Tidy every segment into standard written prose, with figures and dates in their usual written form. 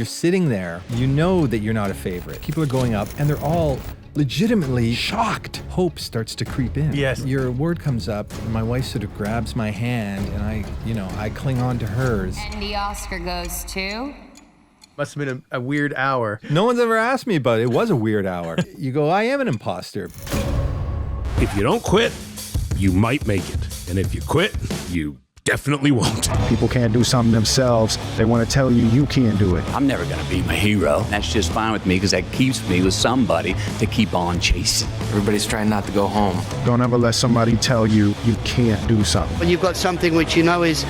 You're sitting there, you know that you're not a favorite. People are going up and they're all legitimately shocked. Hope starts to creep in. Yes. Your award comes up and my wife sort of grabs my hand and I cling on to hers. And the Oscar goes to? Must have been a weird hour. No one's ever asked me about it. It was a weird hour. You go, I am an imposter. If you don't quit, you might make it. And if you quit, you definitely won't. People can't do something themselves. They want to tell you you can't do it. I'm never going to be my hero. That's just fine with me because that keeps me with somebody to keep on chasing. Everybody's trying not to go home. Don't ever let somebody tell you you can't do something. When you've got something which you know is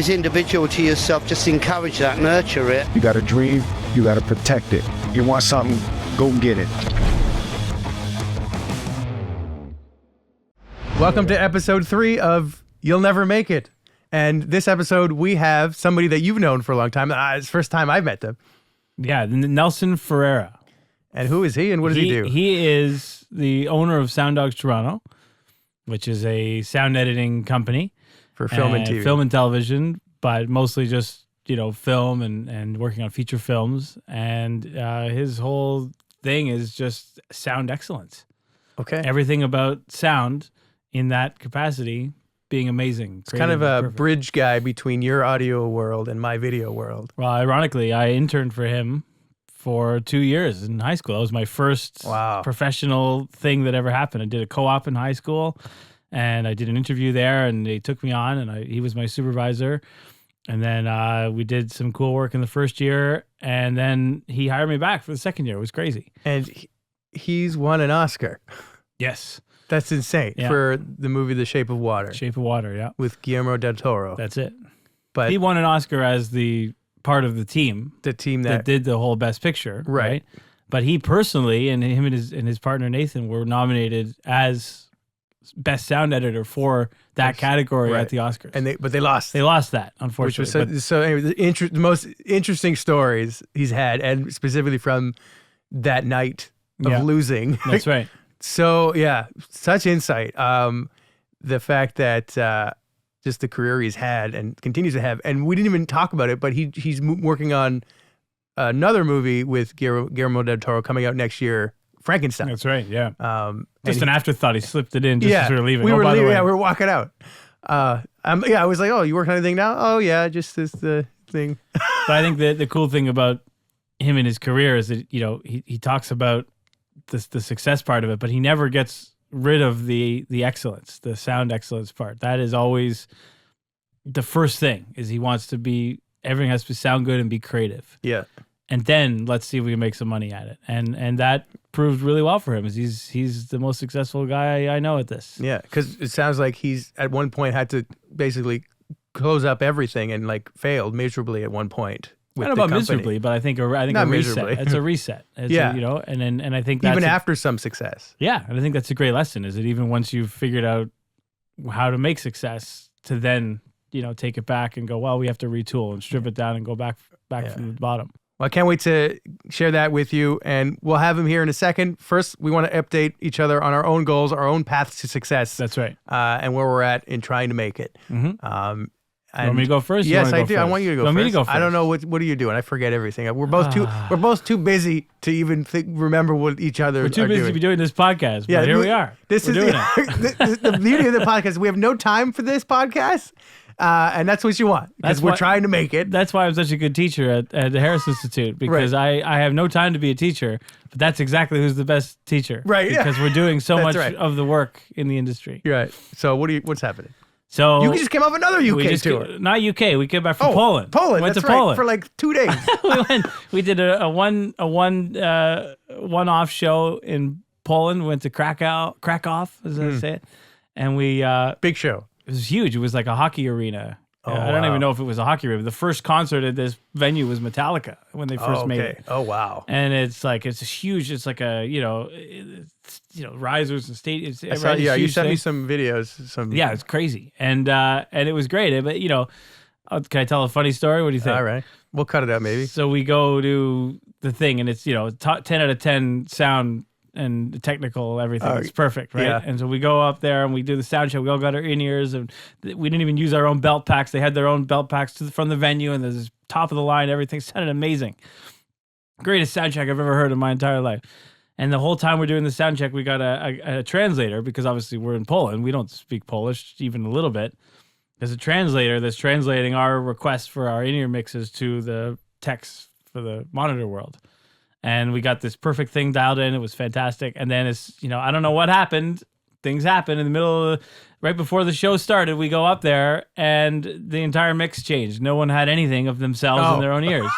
individual to yourself, just encourage that, nurture it. You got a dream, you got to protect it. You want something, go get it. Welcome to episode 3 of You'll Never Make It. And this episode, we have somebody that you've known for a long time. It's the first time I've met them. Yeah, Nelson Ferreira. And who is he and what does he do? He is the owner of Sound Dogs Toronto, which is a sound editing company. For film and TV. Film and television, but mostly just, film and working on feature films. And his whole thing is just sound excellence. Okay. Everything about sound in that capacity being amazing. It's kind of a bridge guy between your audio world and my video world. Well, ironically, I interned for him for 2 years in high school. That was my first professional thing that ever happened. I did a co-op in high school, and I did an interview there, and they took me on, and he was my supervisor. And then we did some cool work in the first year, and then he hired me back for the second year. It was crazy. And he's won an Oscar. Yes. That's insane for the movie The Shape of Water. Shape of Water, yeah. With Guillermo del Toro. That's it. But he won an Oscar as the part of the team that did the whole Best Picture, right? But he personally and him and his partner Nathan were nominated as Best Sound Editor for that category at the Oscars. And but they lost. They lost that, unfortunately. Which was so anyway, the most interesting stories he's had, and specifically from that night of losing. That's right. So, yeah, such insight. The fact that just the career he's had and continues to have, and we didn't even talk about it, but he's working on another movie with Guillermo del Toro coming out next year, Frankenstein. That's right, yeah. Just an afterthought. He slipped it in just as we were leaving. We were leaving, we were walking out. I was like, oh, you working on anything now? Oh, yeah, just this thing. But I think the cool thing about him and his career is that, he talks about the success part of it, but he never gets rid of the excellence, the sound excellence part. That is always the first thing, is he wants to be, everything has to sound good and be creative. Yeah. And then let's see if we can make some money at it. And that proved really well for him, is he's the most successful guy I know at this. Yeah, because it sounds like he's at one point had to basically close up everything and failed miserably at one point. I don't know about miserably, but I think a reset. Miserably. It's a reset. It's and I think that's even after some success. Yeah, and I think that's a great lesson. Is that even once you've figured out how to make success, to then take it back and go, well, we have to retool and strip it down and go back from the bottom. Well, I can't wait to share that with you, and we'll have him here in a second. First, we want to update each other on our own goals, our own paths to success. That's right, and where we're at in trying to make it. Mm-hmm. You want me to go first? Yes, I do. First? I want you to go first. Me to go first? I don't know what are you doing. I forget everything. We're both too busy to even remember what each other. We're too busy doing. to be doing this podcast. But here we are. This is the beauty of the podcast. We have no time for this podcast, and that's what you want because we're trying to make it. That's why I'm such a good teacher at the Harris Institute, because I have no time to be a teacher, but that's exactly who's the best teacher, right? Because we're doing so much of the work in the industry. You're right. So what's happening? So you just came off another UK tour. Not UK. We came back from Poland. Poland. Went that's to Poland for like 2 days. We did a one-off show in Poland. We went to Krakow, as I say it, and we big show. It was huge. It was like a hockey arena. I don't even know if it was a hocky arena. The first concert at this venue was Metallica when they first made it. Oh wow! And it's huge. It's like a risers and stadiums. You sent me some videos. Yeah, it's crazy, and it was great. But can I tell a funny story? What do you think? All right, we'll cut it out maybe. So we go to the thing, and it's 10 out of 10 sound and technical everything. It's perfect, right? Yeah. And so we go up there and we do the sound check. We all got our in-ears, and we didn't even use our own belt packs. They had their own belt packs from the venue, and there's top of the line. Everything sounded amazing. Greatest sound check I've ever heard in my entire life. And the whole time we're doing the sound check, we got a translator, because obviously we're in Poland. We don't speak Polish even a little bit. There's a translator that's translating our requests for our in-ear mixes to the text for the monitor world. And we got this perfect thing dialed in. It was fantastic. And then I don't know what happened. Things happened in the middle of right before the show started. We go up there and the entire mix changed. No one had anything of themselves in their own ears.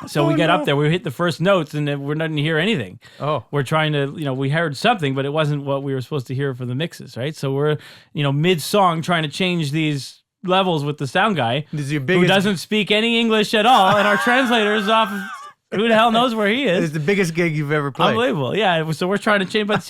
So we get up there, we hit the first notes, and we're not going to hear anything. Oh, we're trying to, we heard something, but it wasn't what we were supposed to hear for the mixes, right? So we're, mid-song trying to change these levels with the sound guy who doesn't speak any English at all, and our translator is off. Who the hell knows where he is? It's the biggest gig you've ever played. Unbelievable, yeah. So we're trying to change, but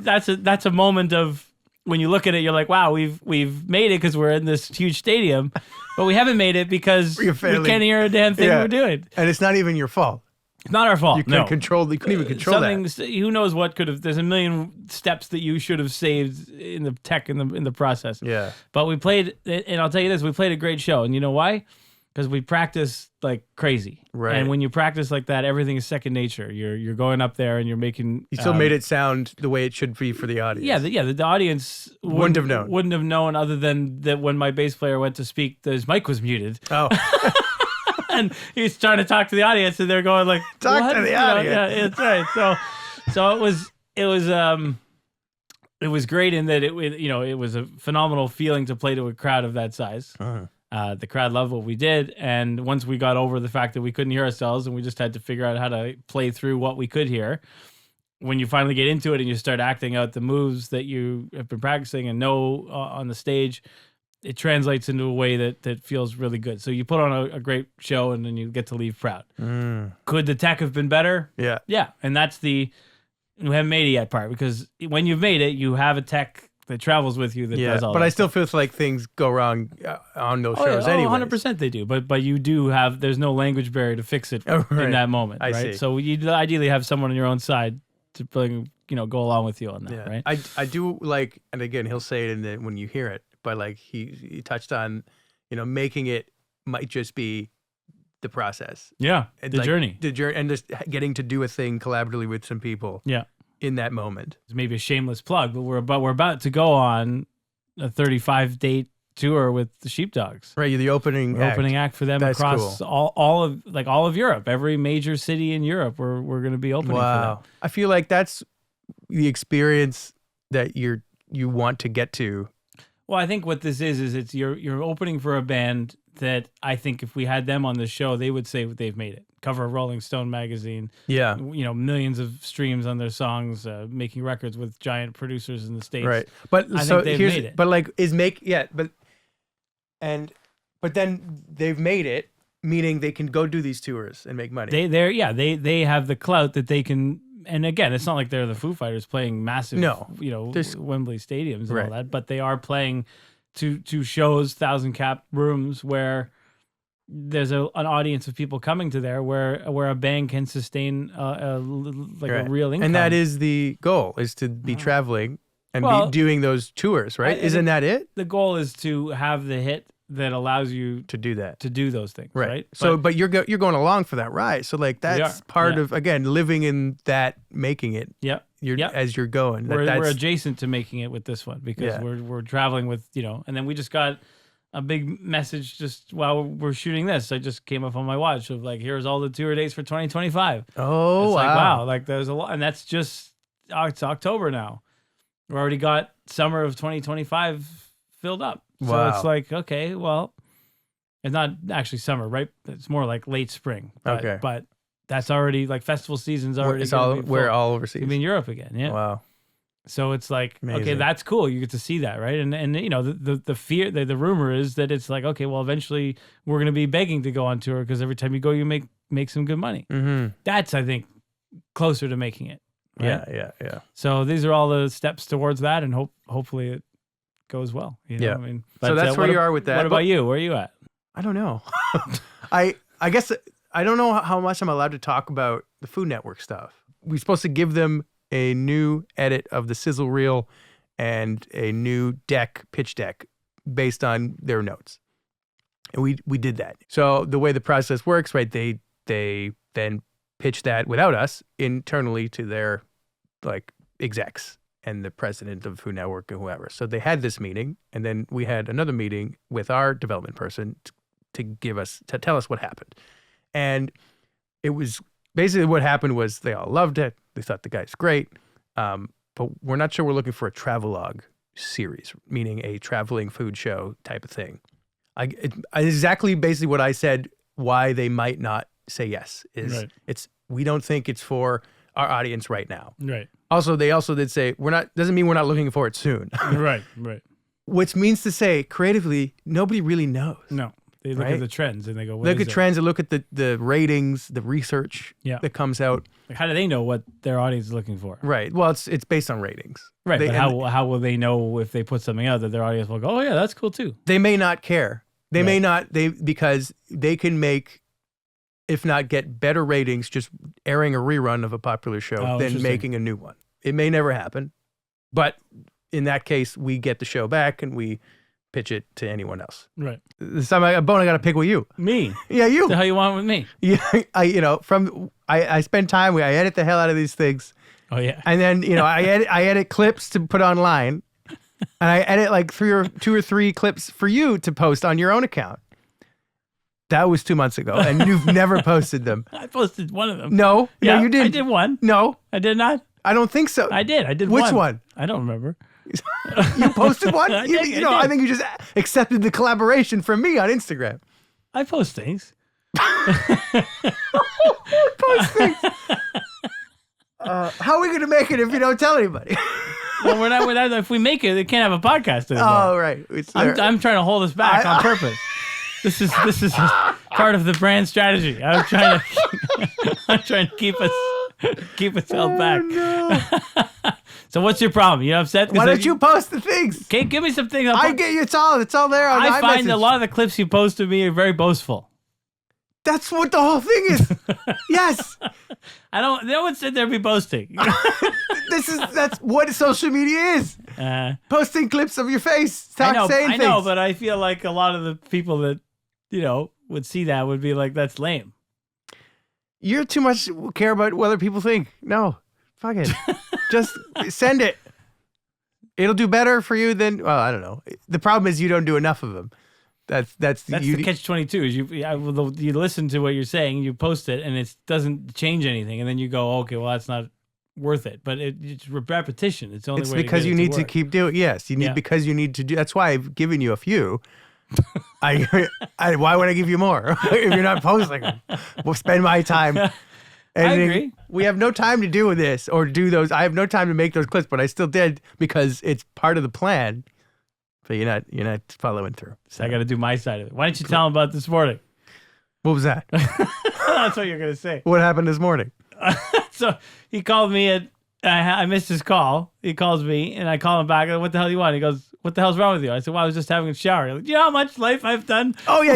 that's a moment of when you look at it, you're like, wow, we've made it because we're in this huge stadium, but we haven't made it because we can't hear a damn thing we're doing. And it's not even your fault. It's not our fault. You couldn't even control that. Who knows what could have? There's a million steps that you should have saved in the tech in the process. Yeah. But we played, and I'll tell you this: we played a great show, and you know why? Because we practice like crazy. Right. And when you practice like that, everything is second nature. You're going up there and you're making. You still made it sound the way it should be for the audience. Yeah. The audience wouldn't have known. Wouldn't have known, other than that when my bass player went to speak, his mic was muted. Oh. And he's trying to talk to the audience, and they're going like, "Talk to the audience." Yeah, that's right. So it was great in that it was a phenomenal feeling to play to a crowd of that size. Uh-huh. The crowd loved what we did, and once we got over the fact that we couldn't hear ourselves, and we just had to figure out how to play through what we could hear. When you finally get into it and you start acting out the moves that you have been practicing and know on the stage, it translates into a way that feels really good. So you put on a great show, and then you get to leave proud. Could the tech have been better? Yeah. Yeah. And that's we haven't made it yet part, because when you've made it, you have a tech that travels with you that does all but that I still feel like things go wrong on those shows anyway. 100% they do. But you do there's no language barrier to fix it in that moment, right? see. So you ideally have someone on your own side to bring, go along with you on that, right? I do like, and again, he'll say it when you hear it, but like he touched on, making it might just be the process. Yeah, and the journey, and just getting to do a thing collaboratively with some people. Yeah, in that moment. It's maybe a shameless plug, but we're about to go on a 35-date tour with the Sheepdogs. Right, you're the opening act for them. That's across cool. all of Europe, every major city in Europe. We're going to be opening for them. I feel like that's the experience that you want to get to. Well, I think what this is it's you're opening for a band that I think if we had them on the show, they would say they've made it. Cover of Rolling Stone magazine. Yeah. Millions of streams on their songs, making records with giant producers in the States. Right. But I so think they've here's made it. But like but then they've made it, meaning they can go do these tours and make money. They have the clout that they can. And again, it's not like they're the Foo Fighters playing massive, Wembley stadiums and all that, but they are playing to shows, 1,000-cap rooms where there's an audience of people coming to there, where a band can sustain a real income. And that is the goal, is to be traveling and be doing those tours, right? Isn't that it? The goal is to have the hit that allows you to do that, to do those things, right? So, but you're going along for that ride. So, like that's part of, again, living in that, making it. Yeah. As you're going. We're adjacent to making it with this one, because we're traveling with, and then we just got a big message just while we're shooting this. I just came up on my watch of like, here's all the tour dates for 2025. Oh, it's wow. Like, wow. Like there's a lot, and that's just, it's October now. We already got summer of 2025 filled up. So it's like, okay, well, it's not actually summer, right? It's more like late spring. But that's already, like, festival season's already. We're all overseas. I mean, Europe again, yeah. Wow. So it's like, amazing. Okay, that's cool. You get to see that, right? And the fear, the rumor is that it's like, okay, well, eventually we're going to be begging to go on tour, because every time you go, you make some good money. Mm-hmm. That's, I think, closer to making it. Right? Yeah. So these are all the steps towards that, and hopefully it goes well. I mean, so that's where you are with that. What about you? Where are you at? I don't know. I guess I don't know how much I'm allowed to talk about the Food Network stuff. We're supposed to give them a new edit of the sizzle reel and a new pitch deck based on their notes. And we did that. So the way the process works, right, they they then pitched that without us internally to their like execs and the president of Food Network and whoever. So they had this meeting, and then we had another meeting with our development person to tell us what happened. And it was basically what happened was they all loved it. They thought the guy's great. But we're not sure we're looking for a travelogue series, meaning a traveling food show type of thing. Exactly basically what I said, why they might not say yes is we don't think it's for our audience right now. Right. Also, they also did say doesn't mean we're not looking for it soon. Right. Which means to say creatively, nobody really knows. No. They look at the trends and they go, look at trends and look at the ratings, the research that comes out. Like, how do they know what their audience is looking for? Right. Well, it's based on ratings. Right. But how will they know if they put something out that their audience will go, oh yeah, that's cool too? They may not care. They may not, because they can make, if not get better ratings, just airing a rerun of a popular show than making a new one. It may never happen, but in that case, we get the show back and we pitch it to anyone else. Right. This time I got to pick with you. Me? Yeah, you. What the hell you want with me? Yeah, I spend time, I edit the hell out of these things. Oh yeah. And then, I edit clips to put online. And I edit like 2 or 3 clips for you to post on your own account. That was 2 months ago, and you've never posted them. I posted one of them. No, you didn't. I did one. No, I did not. I don't think so. I did. Which one? I don't remember. You posted one? I did. I think you just accepted the collaboration from me on Instagram. I post things. Post things. How are we going to make it if you don't tell anybody? Well, we're not. If we make it, they can't have a podcast anymore. Oh, right. I'm trying to hold us back on purpose. This is part of the brand strategy. I'm trying to keep us held back. No. So what's your problem? You upset? Why don't you post the things? Okay, give me some things. I get you. It's all there. On I find iMessage. a lot of the clips you post to me are very boastful. That's what the whole thing is. Yes. No one said there'd be boasting. That's what social media is. Posting clips of your face, saying things. I know, but I feel like a lot of the people that, would see that would be like, that's lame. You're too much care about what other people think. No, fuck it. Just send it. It'll do better for you than, well, I don't know. The problem is you don't do enough of them. That's the catch-22 is you listen to what you're saying, you post it, and it doesn't change anything, and then you go, okay, well, that's not worth it. But it's repetition. It's the only way. It's because you need to keep doing. Yes, you need because you need to do. That's why I've given you a few. Why would I give you more if you're not posting them? We'll spend my time. I agree. We have no time to do this or do those. I have no time to make those clips, but I still did because it's part of the plan. But you're not following through. So I got to do my side of it. Why don't you tell him about this morning? What was that? That's what you're going to say. What happened this morning? So he called me I missed his call. He calls me and I call him back. What the hell do you want? He goes, what the hell's wrong with you? I said, well, I was just having a shower. He's like, you know how much life I've done? Oh yeah,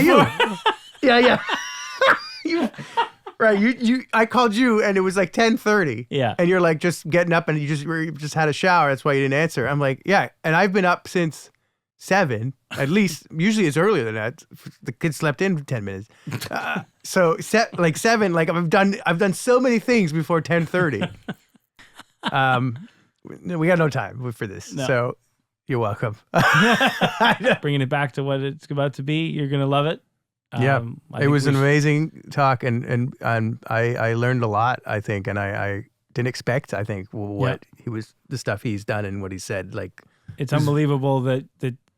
yeah. Right. I called you and it was like 10:30. Yeah. And you're like just getting up and you just had a shower. That's why you didn't answer. I'm like, yeah. And I've been up since 7, at least. Usually it's earlier than that. The kids slept in for 10 minutes. So 7. Like I've done so many things before 10:30. We got no time for this. No. So you're welcome. Bringing it back to what it's about to be. You're gonna love it. Yeah, it was an amazing talk, and I learned a lot. I think, and I didn't expect. I think the stuff he's done and what he said. Like it's unbelievable that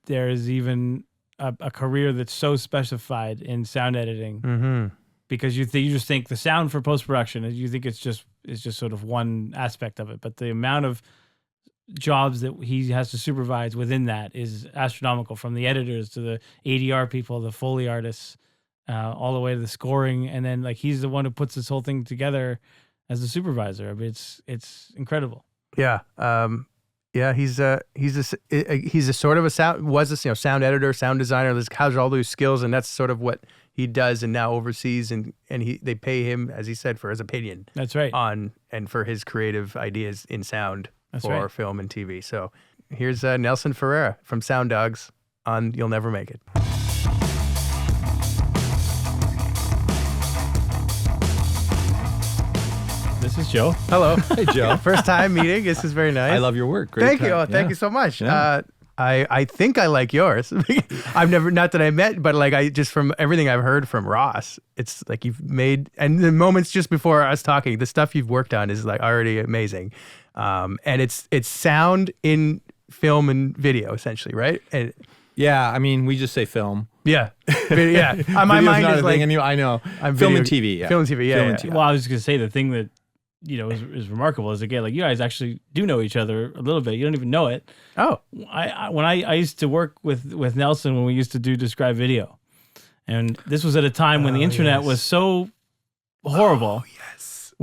there is even a career that's so specified in sound editing. Mm-hmm. Because you just think the sound for post production, you think it's just sort of one aspect of it, but the amount of jobs that he has to supervise within that is astronomical. From the editors to the ADR people, the Foley artists, all the way to the scoring, and then like he's the one who puts this whole thing together as the supervisor. I mean, it's incredible. Yeah, he's a sort of a sound editor, sound designer. Has all those skills, and that's sort of what he does, and now oversees, and they pay him, as he said, for his opinion. That's right. And for his creative ideas in sound. That's for right. Film and TV. So here's Nelson Ferreira from Sound Dogs on You'll Never Make It. This is Joe. Hello. Hey, Joe. First time meeting. This is very nice. I love your work. Great Thank you. time. Oh, thank Yeah. you so much. Yeah. I think I like yours. I've never, not that I met, but like I just from everything I've heard from Ross, it's like you've made, and the moments just before us talking, the stuff you've worked on is like already amazing. And it's sound in film and video essentially, right? And Yeah, I mean, we just say film. yeah, yeah. My Video's mind not is a like thing anymore. I know. I'm Film video- and TV. Yeah. film and TV. Yeah, Film yeah. and TV. Well, I was just gonna say the thing that is remarkable is again like you guys actually do know each other a little bit. You don't even know it. Oh, I used to work with Nelson when we used to do Describe Video, and this was at a time when the internet was so horrible. yes.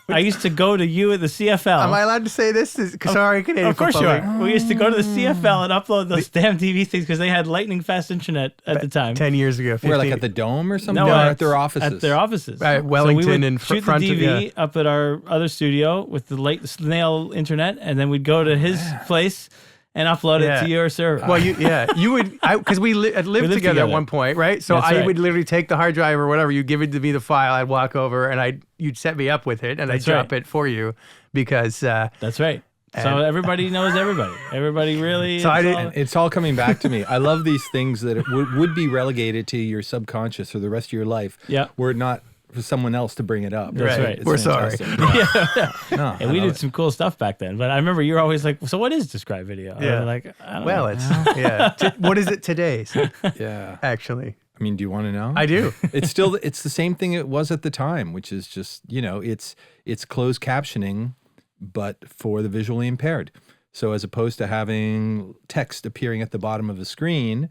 I used to go to you at the CFL. Am I allowed to say this? Sorry, Canadian. Of course you Football are. We used to go to the CFL and upload those damn TV things because they had lightning fast internet at the time. 10 years ago. 15. We're like at the Dome or something? No, No, at- at their offices. At their offices. Right, Wellington so we would and shoot front the of- DV yeah. up at our other studio with the snail internet, and then we'd go to his place and upload it Yeah. to your server. Well, you would, because we lived lived together at together. one point, right? So That's I right. would literally take the hard drive or whatever, you give it to me the file, I'd walk over and you'd set me up with it and I'd That's drop right. it for you because, That's right. So And- everybody knows everybody. Everybody really. So I it's didn't- all- It's all coming back to me. I love these things that it would be relegated to your subconscious for the rest of your life. Yeah. Were it not for someone else to bring it up. That's right. It's We're sorry. fantastic. No, and we did some cool stuff back then. But I remember you were always like, "So what is Describe Video?" Yeah. I'm like, I don't well, know. it's, yeah. What is it today, Yeah. actually? I mean, do you want to know? I do. It's the same thing it was at the time, which is just, it's closed captioning, but for the visually impaired. So as opposed to having text appearing at the bottom of the screen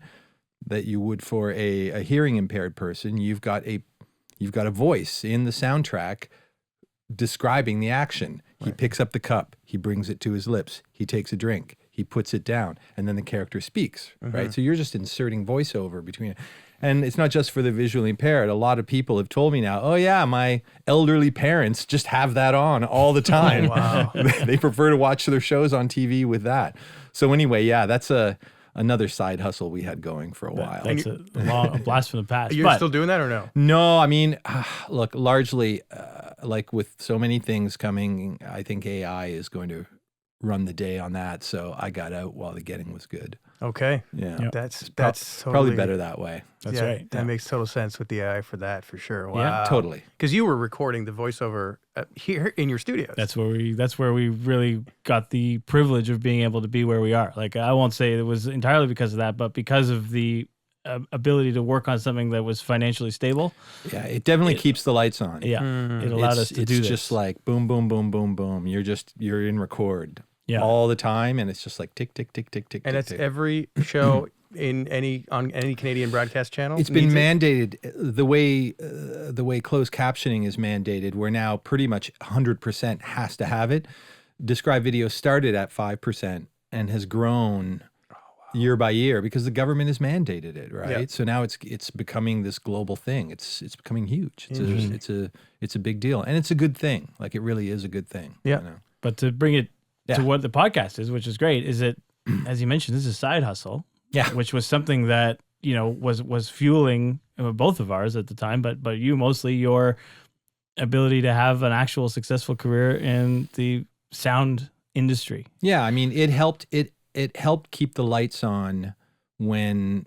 that you would for a hearing impaired person, you've got a voice in the soundtrack describing the action. He picks up the cup, he brings it to his lips, he takes a drink, he puts it down, and then the character speaks, right? So you're just inserting voiceover between it. And it's not just for the visually impaired. A lot of people have told me now, oh yeah, my elderly parents just have that on all the time. Wow. They prefer to watch their shows on TV with that. So anyway, yeah, that's another side hustle we had going for a while. That's a blast from the past. You're But still doing that or no? No, I mean, look, largely, like with so many things coming, I think AI is going to run the day on that. So I got out while the getting was good. Okay. Yeah. Yep. That's Probably totally better that way. That's yeah, right. That makes total sense with the AI for that, for sure. Wow. Yeah, Totally. Because you were recording the voiceover here in your studios. That's where we really got the privilege of being able to be where we are. Like I won't say it was entirely because of that, but because of the ability to work on something that was financially stable. Yeah, it definitely keeps the lights on. Yeah, it allowed us to do this. It's just like boom, boom, boom, boom, boom. You're in record all the time, and it's just like tick, tick, tick, tick, tick. And tick, it's tick. every show on any Canadian broadcast channel. It's been needs it? mandated the way closed captioning is mandated. Where now pretty much 100% has to have it. Describe Video started at 5% and has grown year by year because the government has mandated it, right? Yeah. So now it's becoming this global thing. It's becoming huge. It's a big deal, and it's a good thing. Like it really is a good thing. Yeah. You know? But to bring it to what the podcast is, which is great, is that as you mentioned, this is a side hustle. Yeah. Which was something that was fueling both of ours at the time, but you mostly your ability to have an actual successful career in the sound industry. Yeah, I mean, it helped keep the lights on when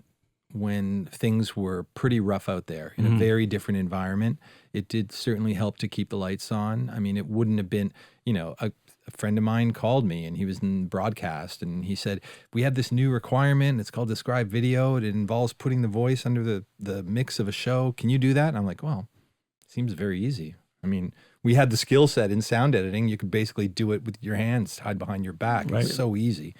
things were pretty rough out there in a very different environment. It did certainly help to keep the lights on. I mean, it wouldn't have been, a friend of mine called me and he was in broadcast and he said, we have this new requirement. It's called Describe Video. It involves putting the voice under the mix of a show. Can you do that? And I'm like, well, it seems very easy. I mean, we had the skill set in sound editing. You could basically do it with your hands tied behind your back. Right. It's so easy.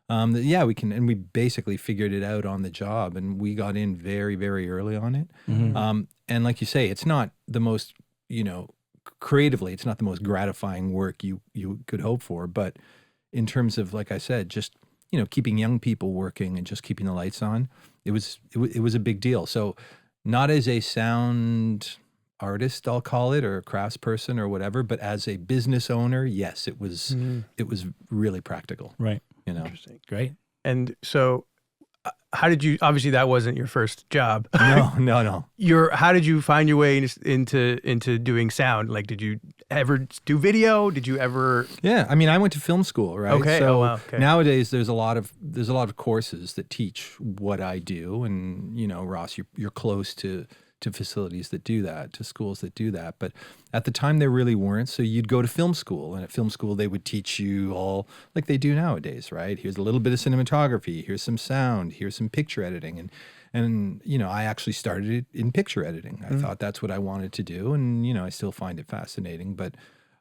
Yeah, we can. And we basically figured it out on the job and we got in very, very early on it. And like you say, it's not the most, creatively, it's not the most gratifying work you could hope for. But in terms of, like I said, just, keeping young people working and just keeping the lights on, it was a big deal. So not as a sound artist, I'll call it, or a craftsperson or whatever, but as a business owner, yes, it was really practical. Right. Interesting. Great. And so, how did you? Obviously, that wasn't your first job. No. How did you find your way into doing sound? Like, did you ever do video? Did you ever? Yeah, I mean, I went to film school, right? Okay. So wow. Okay. nowadays there's a lot of courses that teach what I do, and Ross, you're close to facilities that do that, to schools that do that. But at the time there really weren't. So you'd go to film school, and at film school they would teach you all like they do nowadays, right? Here's a little bit of cinematography, here's some sound, here's some picture editing, and I actually started it in picture editing. I thought that's what I wanted to do, and I still find it fascinating. But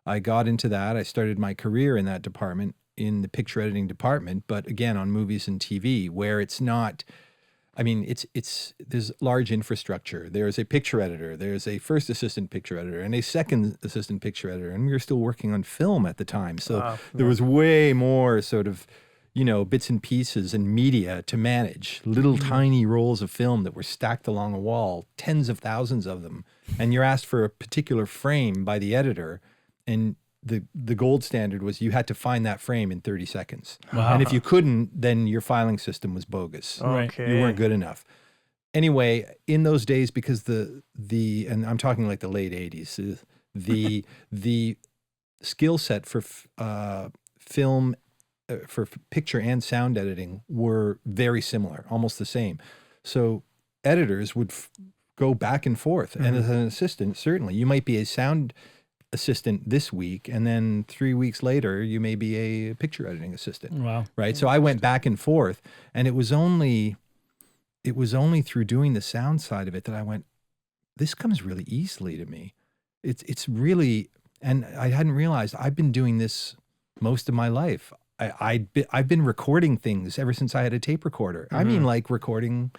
I got into that. I started my career in that department, in the picture editing department, but again on movies and TV, where it's not. I mean, there's large infrastructure. There's a picture editor, there's a first assistant picture editor, and a second assistant picture editor, and we were still working on film at the time. So there was way more sort of, bits and pieces and media to manage, little tiny rolls of film that were stacked along a wall, tens of thousands of them. And you're asked for a particular frame by the editor, and the gold standard was you had to find that frame in 30 seconds. Wow. And if you couldn't, then your filing system was bogus. Okay. You weren't good enough. Anyway, in those days, because the and I'm talking like the late 80s, the skill set for film, for picture and sound editing were very similar, almost the same. So editors would go back and forth. And as an assistant, certainly, you might be a sound assistant this week, and then 3 weeks later you may be a picture editing assistant. Wow. Right. So I went back and forth, and it was only through doing the sound side of it that I went, this comes really easily to me. It's really, and I hadn't realized I've been doing this most of my life. I've been recording things ever since I had a tape recorder. I mean, like recording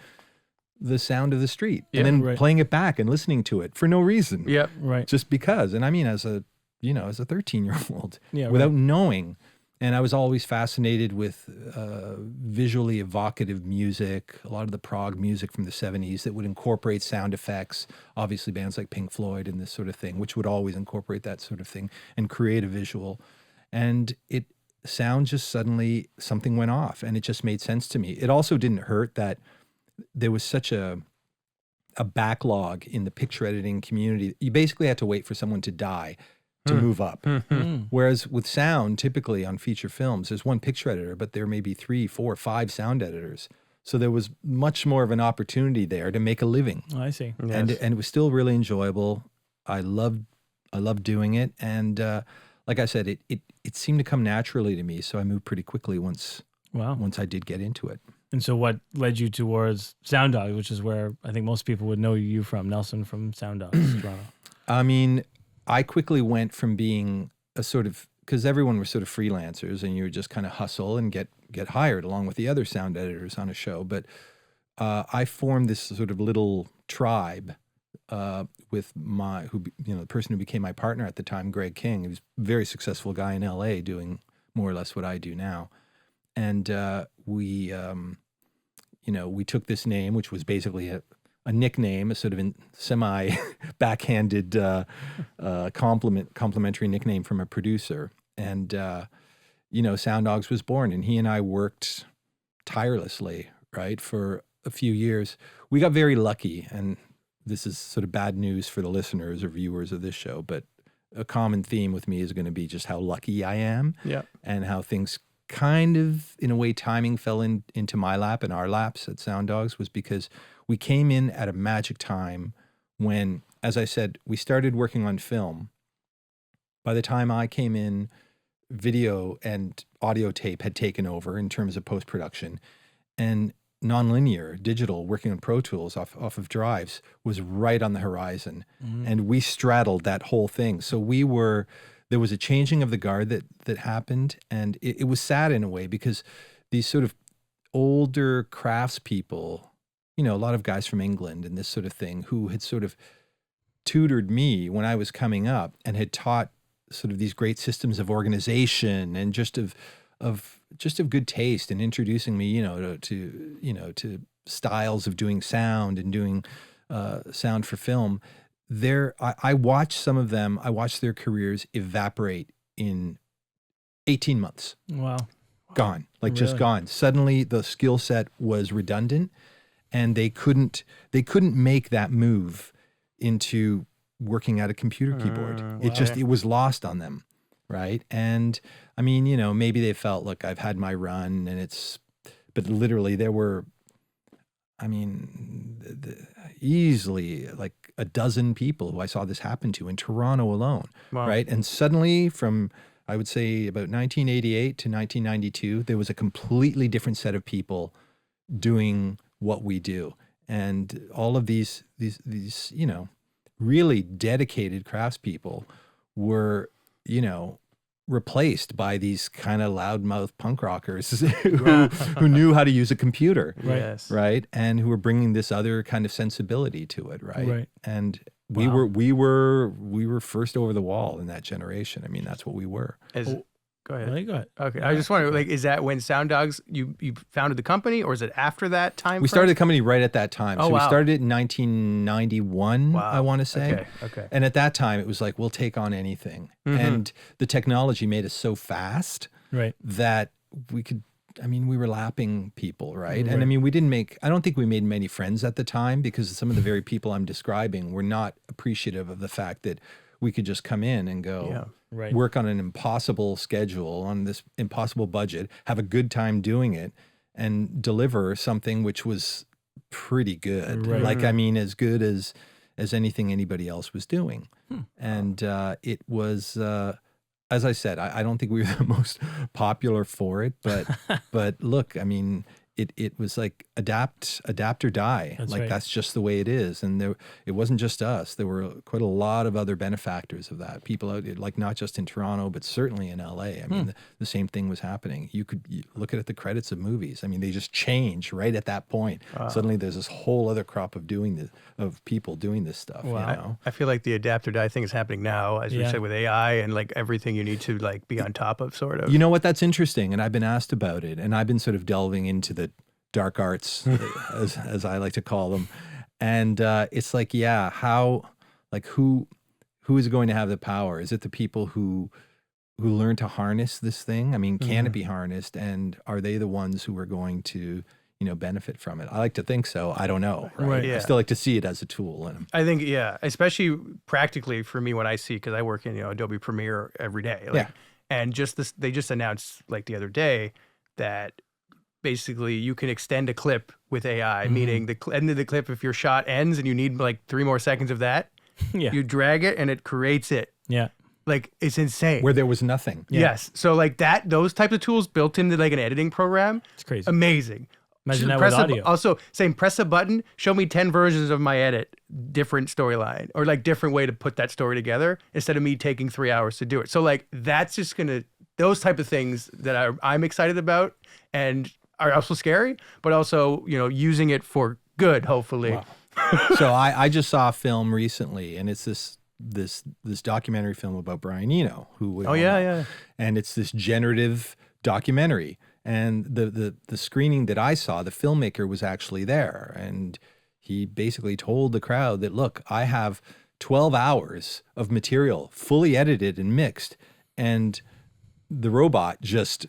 the sound of the street and then playing it back and listening to it for no reason. Yep. Right. Just because. And I mean, as a 13-year-old without knowing. And I was always fascinated with visually evocative music, a lot of the prog music from the 70s that would incorporate sound effects, obviously bands like Pink Floyd and this sort of thing, which would always incorporate that sort of thing and create a visual. And sound just suddenly, something went off, and it just made sense to me. It also didn't hurt that there was such a backlog in the picture editing community. You basically had to wait for someone to die to move up. Whereas with sound, typically on feature films, there's one picture editor, but there may be 3, 4, 5 sound editors. So there was much more of an opportunity there to make a living. Oh, I see. Yes. And it was still really enjoyable. I loved doing it. And like I said, it seemed to come naturally to me. So I moved pretty quickly once I did get into it. And so what led you towards Sound Dogs, which is where I think most people would know you from, Nelson from Sound Dogs, Toronto? I mean, I quickly went from being a sort of, because everyone was sort of freelancers and you would just kind of hustle and get hired along with the other sound editors on a show. But I formed this sort of little tribe with the person who became my partner at the time, Greg King. He was a very successful guy in LA doing more or less what I do now. And we took this name, which was basically a nickname, a sort of semi-backhanded complimentary nickname from a producer. And, Sound Dogs was born, and he and I worked tirelessly, right, for a few years. We got very lucky, and this is sort of bad news for the listeners or viewers of this show, but a common theme with me is going to be just how lucky I am and how things kind of, in a way, timing fell into my lap and our laps at Sound Dogs, was because we came in at a magic time when, as I said, we started working on film. By the time I came in, video and audio tape had taken over in terms of post-production, and nonlinear, digital, working on Pro Tools off of drives was right on the horizon. And we straddled that whole thing. So there was a changing of the guard that happened, and it was sad in a way because these sort of older craftspeople, a lot of guys from England and this sort of thing, who had sort of tutored me when I was coming up and had taught sort of these great systems of organization and just of good taste and introducing me, to styles of doing sound and doing sound for film. I watched some of them, I watched their careers evaporate in 18 months. Wow. Gone, just gone. Suddenly the skill set was redundant, and they couldn't make that move into working at a computer keyboard. It was lost on them, right? And I mean, you know, maybe they felt, look, I've had my run, but literally there were, I mean, easily like a dozen people who I saw this happen to in Toronto alone, right? And suddenly from, I would say about 1988 to 1992, there was a completely different set of people doing what we do. And all of these, you know, really dedicated craftspeople were, you know, replaced by these kind of loudmouth punk rockers who knew how to use a computer, right? And who were bringing this other kind of sensibility to it, right? And we were first over the wall in that generation. I mean, that's what we were. Go ahead. Go ahead. Okay, I just wonder, like, is that when Sound Dogs you founded the company, or is it after that time? We started the company right at that time. So we started it in 1991, I want to say. Okay. And at that time, it was like, we'll take on anything. And the technology made us so fast that we could, I mean, we were lapping people, right? And I mean, I don't think we made many friends at the time, because some of the very people I'm describing were not appreciative of the fact that we could just come in and go work on an impossible schedule, on this impossible budget, have a good time doing it, and deliver something which was pretty good. Like, I mean, as good as anything anybody else was doing. And it was, as I said, I don't think we were the most popular for it, but look, I mean, it was like adapt or die. That's just the way it is. And it wasn't just us. There were quite a lot of other benefactors of that. People out, like not just in Toronto, but certainly in LA. I mean, the same thing was happening. You look at the credits of movies. I mean, they just change right at that point. Suddenly there's this whole other crop of people doing this stuff. You know? I feel like the adapt or die thing is happening now, as you said, with AI and like everything you need to like be on top of, sort of. You know what? That's interesting. And I've been asked about it, and I've been sort of delving into the dark arts, as I like to call them. And it's like, who is going to have the power? Is it the people who learn to harness this thing? I mean, can it be harnessed? And are they the ones who are going to, you know, benefit from it? I like to think so. I don't know. Right? I still like to see it as a tool. And I think, especially practically for me when I see, because I work in, you know, Adobe Premiere every day. And just this, they just announced like the other day that basically you can extend a clip with AI, meaning the end of the clip, if your shot ends and you need like 3 more seconds of that, you drag it and it creates it. Like, it's insane. Where there was nothing. Yes. So like those types of tools built into like an editing program. It's crazy. Amazing. Imagine that with audio. Also saying, press a button, show me 10 versions of my edit, different storyline, or like different way to put that story together, instead of me taking 3 hours to do it. So like, that's just those type of things that I'm excited about, and are also scary, but also, you know, using it for good, hopefully. Wow. So I just saw a film recently, and it's this documentary film about Brian Eno, who and it's this generative documentary. And the screening that I saw, the filmmaker was actually there, and he basically told the crowd that, look, I have 12 hours of material fully edited and mixed, and the robot just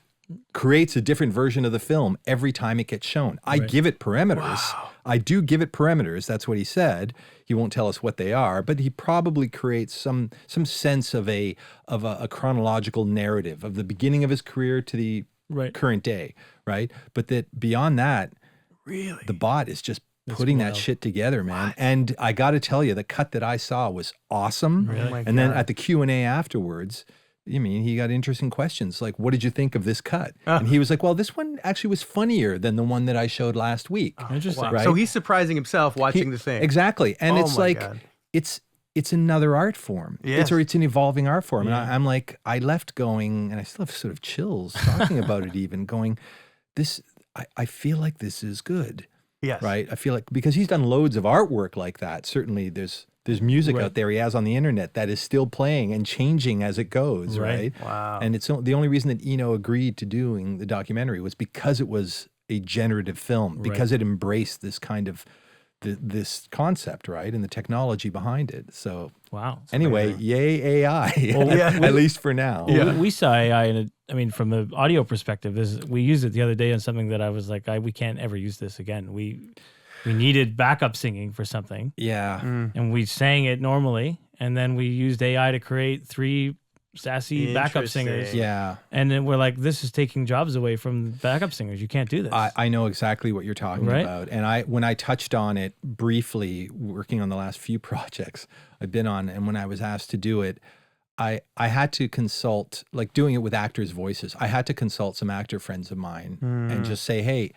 creates a different version of the film every time it gets shown. I give it parameters. Wow. I do give it parameters. That's what he said. He won't tell us what they are, but he probably creates some sense of a chronological narrative of the beginning of his career to the current day, right? But that beyond that, really, the bot is just putting that shit together, man. What? And I got to tell you, the cut that I saw was awesome. Really? And then at the Q&A afterwards, I mean, he got interesting questions like, what did you think of this cut? And he was like, well, this one actually was funnier than the one that I showed last week. Interesting. Right? So he's surprising himself watching the thing. Exactly. And it's like, it's another art form. Yes. It's an evolving art form. And I'm like, I left going, and I still have sort of chills talking about it even, going, I feel like this is good. Yes. Right? I feel like, because he's done loads of artwork like that. Certainly there's music out there he has on the internet that is still playing and changing as it goes, right? Wow. And it's the only reason that Eno agreed to doing the documentary was because it was a generative film, because it embraced this kind of this concept, right? And the technology behind it. So anyway, yay AI, at least for now. Well, we saw AI from the audio perspective, we used it the other day on something that I was like, we can't ever use this again. we needed backup singing for something. Yeah. And we sang it normally, and then we used AI to create 3 sassy backup singers. Yeah. And then we're like, this is taking jobs away from backup singers. You can't do this. I know exactly what you're talking Right? about. And when I touched on it briefly, working on the last few projects I've been on, and when I was asked to do it, I had to consult, like doing it with actors' voices, I had to consult some actor friends of mine and just say, hey,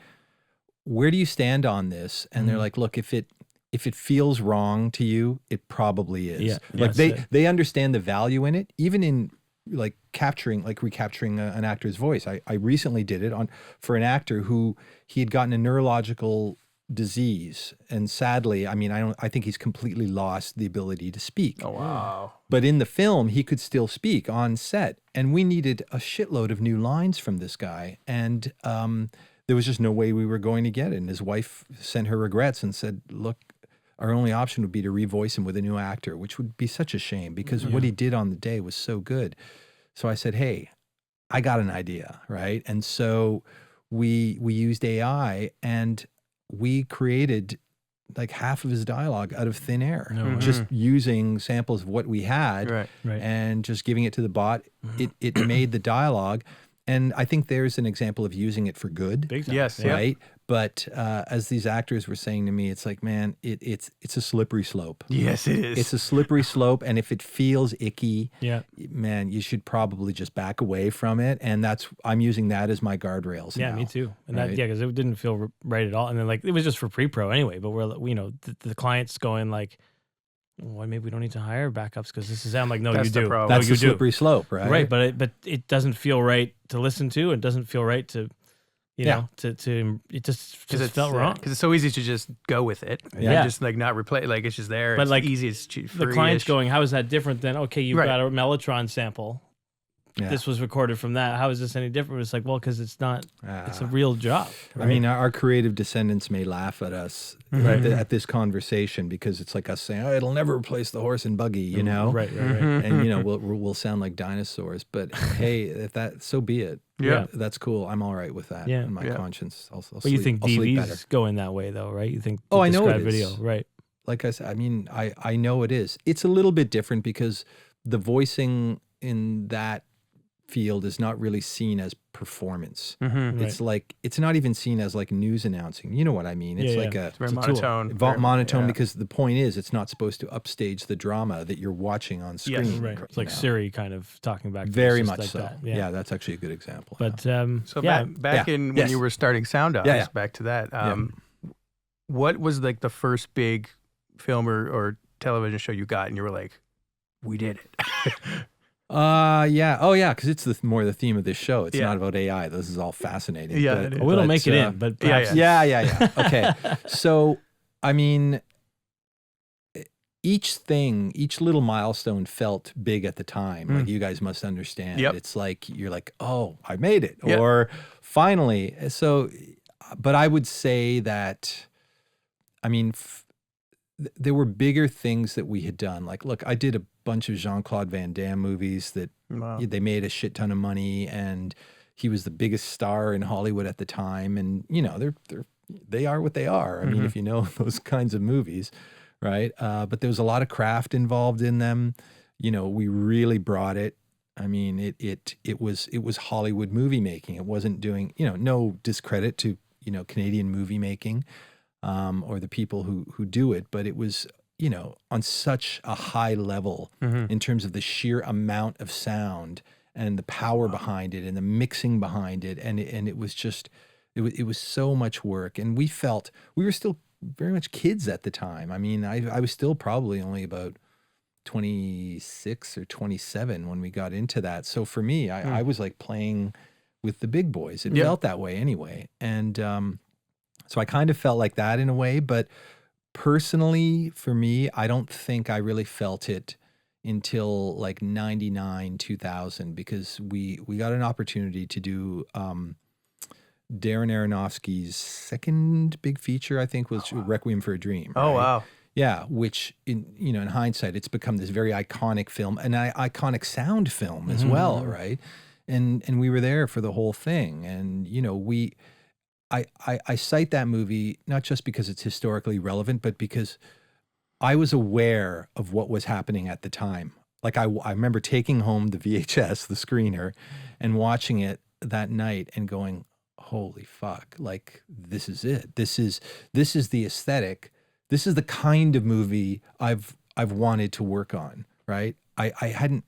where do you stand on this? And they're like, look, if it feels wrong to you, it probably is. Yeah, like yes, they understand the value in it, even in like recapturing an actor's voice. I recently did it for an actor who he had gotten a neurological disease, and sadly, I mean, I think he's completely lost the ability to speak. Oh, wow. But in the film, he could still speak on set, and we needed a shitload of new lines from this guy, and there was just no way we were going to get it. And his wife sent her regrets and said, look, our only option would be to revoice him with a new actor, which would be such a shame because what he did on the day was so good. So I said, hey, I got an idea, right? And so we used AI, and we created like half of his dialogue out of thin air, just using samples of what we had Right. and just giving it to the bot. It made the dialogue. And I think there's an example of using it for good. Big time. Yes. Right. But as these actors were saying to me, it's like, man, it's a slippery slope. Yes, it is. It's a slippery slope. And if it feels icky, Yeah. man, you should probably just back away from it. And I'm using that as my guardrails. Yeah, now, me too. And right? because it didn't feel right at all. And then like it was just for pre-pro anyway. But we're the client's going like, well, maybe we don't need to hire backups because this is. I'm like, no, That's you the do. problem. No, That's you the slippery slope, right? Right, but it doesn't feel right to listen to. It doesn't feel right to, you know, to it just felt wrong. Because it's so easy to just go with it. Yeah. And just like not replay. Like it's just there. But It's like easy. It's The client's going, how is that different than okay, you've Right. got a Mellotron sample. Yeah. This was recorded from that. How is this any different? It's like, well, because it's not. It's a real job. I mean, our creative descendants may laugh at us at this conversation because it's like us saying, "Oh, it'll never replace the horse and buggy," you know, Right. And you know, we'll sound like dinosaurs. But hey, if so be it. Yeah. That's cool. I'm all right with that. Yeah. In my Yeah. conscience, I'll But you think I'll sleep better. DV's going that way though, right? You think? Oh, I know it described is. video, right? Like I said, I mean, I know it is. It's a little bit different because the voicing in that field is not really seen as performance. It's like it's not even seen as like news announcing. You know what I mean? It's like It's very It's a tool. monotone. monotone because the point is it's not supposed to upstage the drama that you're watching on screen. Yes. Right. you It's like know. Siri kind of talking back. To us, Very just much like so. that. Yeah, that's actually a good example. But So yeah, back Yeah. in when Yes. you were starting Sound Eyes, Yeah. back to that. What was like the first big film or television show you got, and you were like, "We did it." Yeah. Oh, yeah. Because it's more the theme of this show. It's Yeah. not about AI. This is all fascinating. Yeah, but, it is. we don't but, make it in, but perhaps Yeah. Okay. So, I mean, each little milestone felt big at the time. Like you guys must understand. Yep. It's like, you're like, oh, I made it. Yep. Or finally. So, but I would say that, I mean, there were bigger things that we had done. Like, look, I did a bunch of Jean-Claude Van Damme movies that Wow. they made a shit ton of money, and he was the biggest star in Hollywood at the time. And you know, they are what they are. I mean, if you know those kinds of movies, right? But there was a lot of craft involved in them. You know, we really brought it. I mean, it was Hollywood movie making. It wasn't doing, you know, no discredit to, you know, Canadian movie making or the people who do it, but it was, you know, on such a high level in terms of the sheer amount of sound and the power behind it and the mixing behind it. And it was just, it was so much work. And we were still very much kids at the time. I mean, I was still probably only about 26 or 27 when we got into that. So for me, I was like playing with the big boys. It felt that way anyway. And so I kind of felt like that in a way, but personally, for me, I don't think I really felt it until like 99, 2000, because we got an opportunity to do Darren Aronofsky's second big feature, I think, was Requiem for a Dream. Oh, right? wow. Yeah, which in hindsight, it's become this very iconic film, an iconic sound film as well, right? And we were there for the whole thing, and you know, I cite that movie not just because it's historically relevant, but because I was aware of what was happening at the time. Like I remember taking home the VHS, the screener, and watching it that night and going, holy fuck, like this is it. This is the aesthetic. This is the kind of movie I've wanted to work on, right? I hadn't,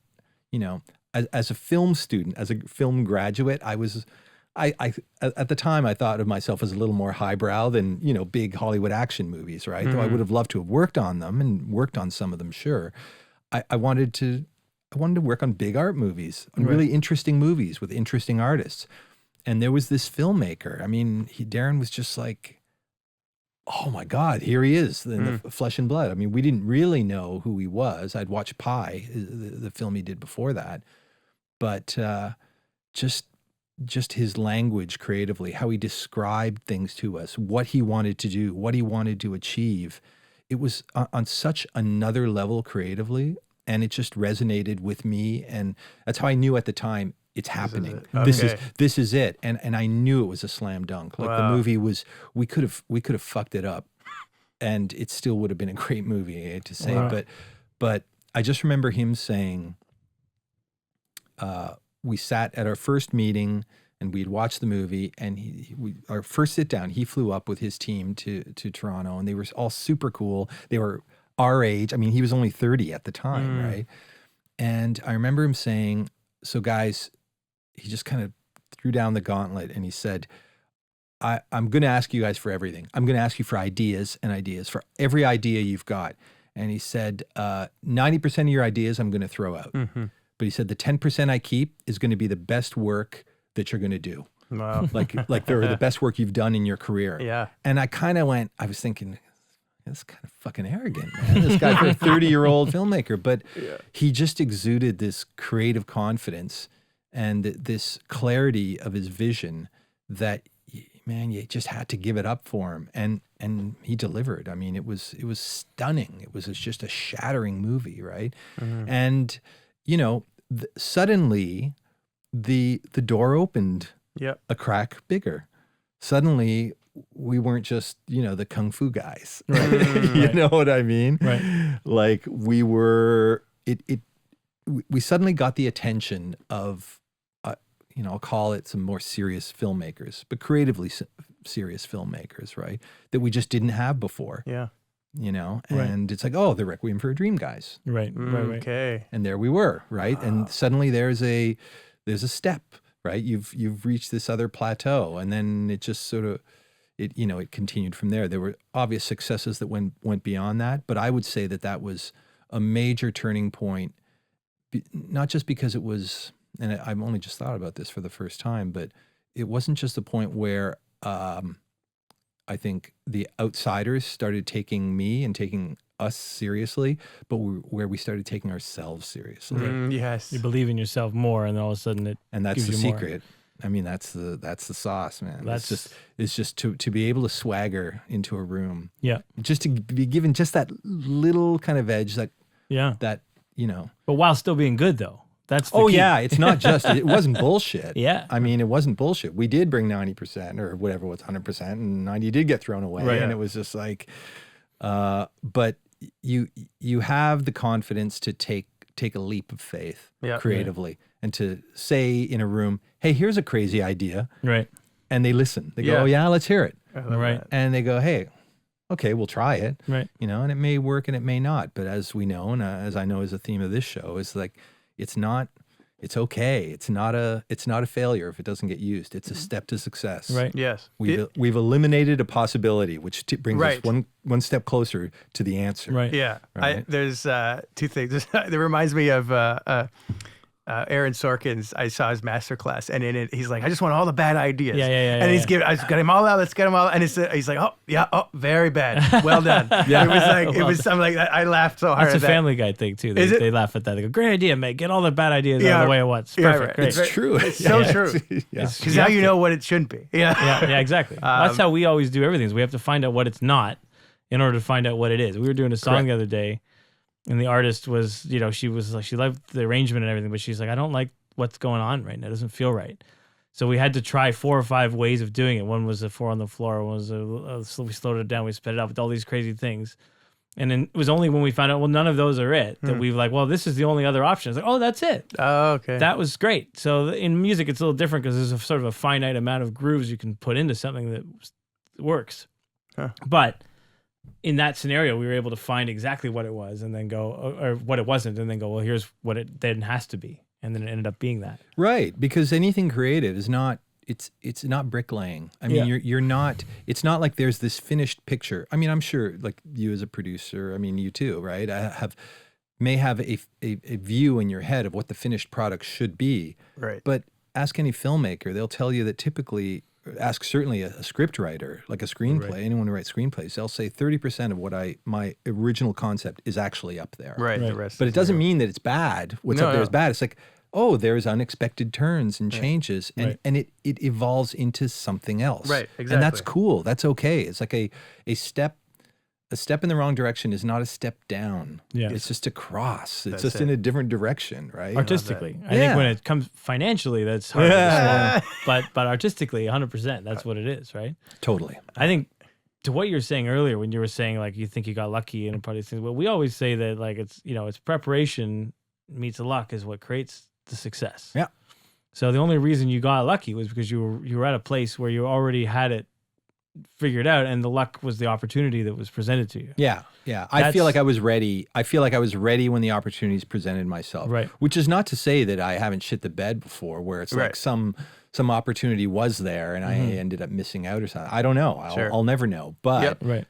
as a film student, as a film graduate, I at the time I thought of myself as a little more highbrow than, big Hollywood action movies, right? Though I would have loved to have worked on them and worked on some of them, sure. I wanted to work on big art movies, on really interesting movies with interesting artists. And there was this filmmaker. I mean, Darren was just like, oh my God, here he is in the Flesh and Blood. I mean, we didn't really know who he was. I'd watched Pi, the film he did before that. But just his language creatively, how he described things to us, what he wanted to do, what he wanted to achieve. It was on such another level creatively, and it just resonated with me. And that's how I knew at the time it's happening. This is it. And I knew it was a slam dunk. Like the movie was, we could have fucked it up, and it still would have been a great movie, I hate to say. But I just remember him saying, we sat at our first meeting and we'd watched the movie, and our first sit down, he flew up with his team to Toronto, and they were all super cool. They were our age. I mean, he was only 30 at the time, right? And I remember him saying, so guys, he just kind of threw down the gauntlet and he said, I'm going to ask you guys for everything. I'm going to ask you for ideas for every idea you've got. And he said, 90% of your ideas I'm going to throw out. But he said, the 10% I keep is going to be the best work that you're going to do. Wow. like they're the best work you've done in your career. Yeah. And I kind of I was thinking, that's kind of fucking arrogant, man. This guy for a 30-year-old filmmaker. But he just exuded this creative confidence and this clarity of his vision that, man, you just had to give it up for him. And he delivered. I mean, it was stunning. It was just a shattering movie, right? And, suddenly the door opened a crack bigger. Suddenly we weren't just, the kung fu guys. Right. You know what I mean? Right. Like we suddenly got the attention of, I'll call it some more serious filmmakers, but creatively serious filmmakers, right? That we just didn't have before. Yeah. And it's like, oh, the Requiem for a Dream guys. Right. Okay. And there we were, right? And suddenly there's a step, right? You've reached this other plateau, and then it just sort of, it continued from there. There were obvious successes that went beyond that, but I would say that was a major turning point, not just because it was, and I've only just thought about this for the first time, but it wasn't just the point where I think the outsiders started taking me and taking us seriously, but where we started taking ourselves seriously. Yes. You believe in yourself more, and then all of a sudden and that's the gives you more. secret. I mean, that's the sauce, man. It's just to be able to swagger into a room. Yeah. Just to be given just that little kind of edge that But while still being good though. That's the key. Yeah, it's not just, it wasn't bullshit. Yeah. I mean, it wasn't bullshit. We did bring 90% or whatever was 100%, and 90 did get thrown away. Right. And it was just like, but you have the confidence to take a leap of faith creatively and to say in a room, hey, here's a crazy idea. Right. And they listen. They go, oh yeah, let's hear it. Right. And they go, hey, okay, we'll try it. Right. And it may work and it may not. But as we know, and as I know is the theme of this show, is like, it's okay. It's not a failure if it doesn't get used. It's a step to success. Right. Yes. We've eliminated a possibility, which brings us one step closer to the answer. Right. Yeah. Right. There's two things. It reminds me of Aaron Sorkin's. I saw his masterclass, and in it, he's like, "I just want all the bad ideas." Yeah. And I got him all out. Let's get them all. And he's like, "Oh, very bad. Well done." It was. I'm like, I laughed so hard. That's a Family Guy thing too. They laugh at that. They go, "Great idea, mate. Get all the bad ideas out of the way at once. Perfect. Great." It's true. It's so true. Because now you know what it shouldn't be. Yeah, exactly. That's how we always do everything. Is we have to find out what it's not in order to find out what it is. We were doing a song the other day, and the artist was, she was like, she loved the arrangement and everything, but she's like, I don't like what's going on right now. It doesn't feel right. So we had to try 4 or 5 ways of doing it. One was a 4 on the floor. One was we slowed it down. We sped it up with all these crazy things. And then it was only when we found out, well, none of those are it, that we were like, well, this is the only other option. It's like, oh, that's it. Oh, okay. That was great. So in music, it's a little different because there's a sort of a finite amount of grooves you can put into something that works. Huh. But in that scenario, we were able to find exactly what it was and then go, or what it wasn't, and then go, well, here's what it then has to be. And then it ended up being that. Right. Because anything creative is not, it's not bricklaying. I mean, you're not, it's not like there's this finished picture. I mean, I'm sure like you as a producer, I mean, you too, right? May have a view in your head of what the finished product should be. Right. But ask any filmmaker, they'll tell you that typically, ask certainly a script writer, like a screenplay, anyone who writes screenplays, they'll say 30% of what my original concept is actually up there. Right. The rest But it doesn't mean that it's bad. What's up there is bad. It's like, oh, there's unexpected turns and changes, and it evolves into something else. Right, exactly. And that's cool. That's okay. It's like a step in the wrong direction is not a step down. Yeah. It's just a cross. It's just in a different direction, right? Artistically. I think when it comes financially, that's hard to swallow. But artistically, 100%, that's what it is, right? Totally. I think to what you were saying earlier, when you were saying like you think you got lucky and part of these things, well, we always say that like it's preparation meets the luck is what creates the success. Yeah. So the only reason you got lucky was because you were at a place where you already had it figured out, and the luck was the opportunity that was presented to you. Yeah. I feel like I was ready. I feel like I was ready when the opportunities presented myself. Right. Which is not to say that I haven't shit the bed before, where it's like some opportunity was there and I ended up missing out or something. I don't know. I'll never know. But and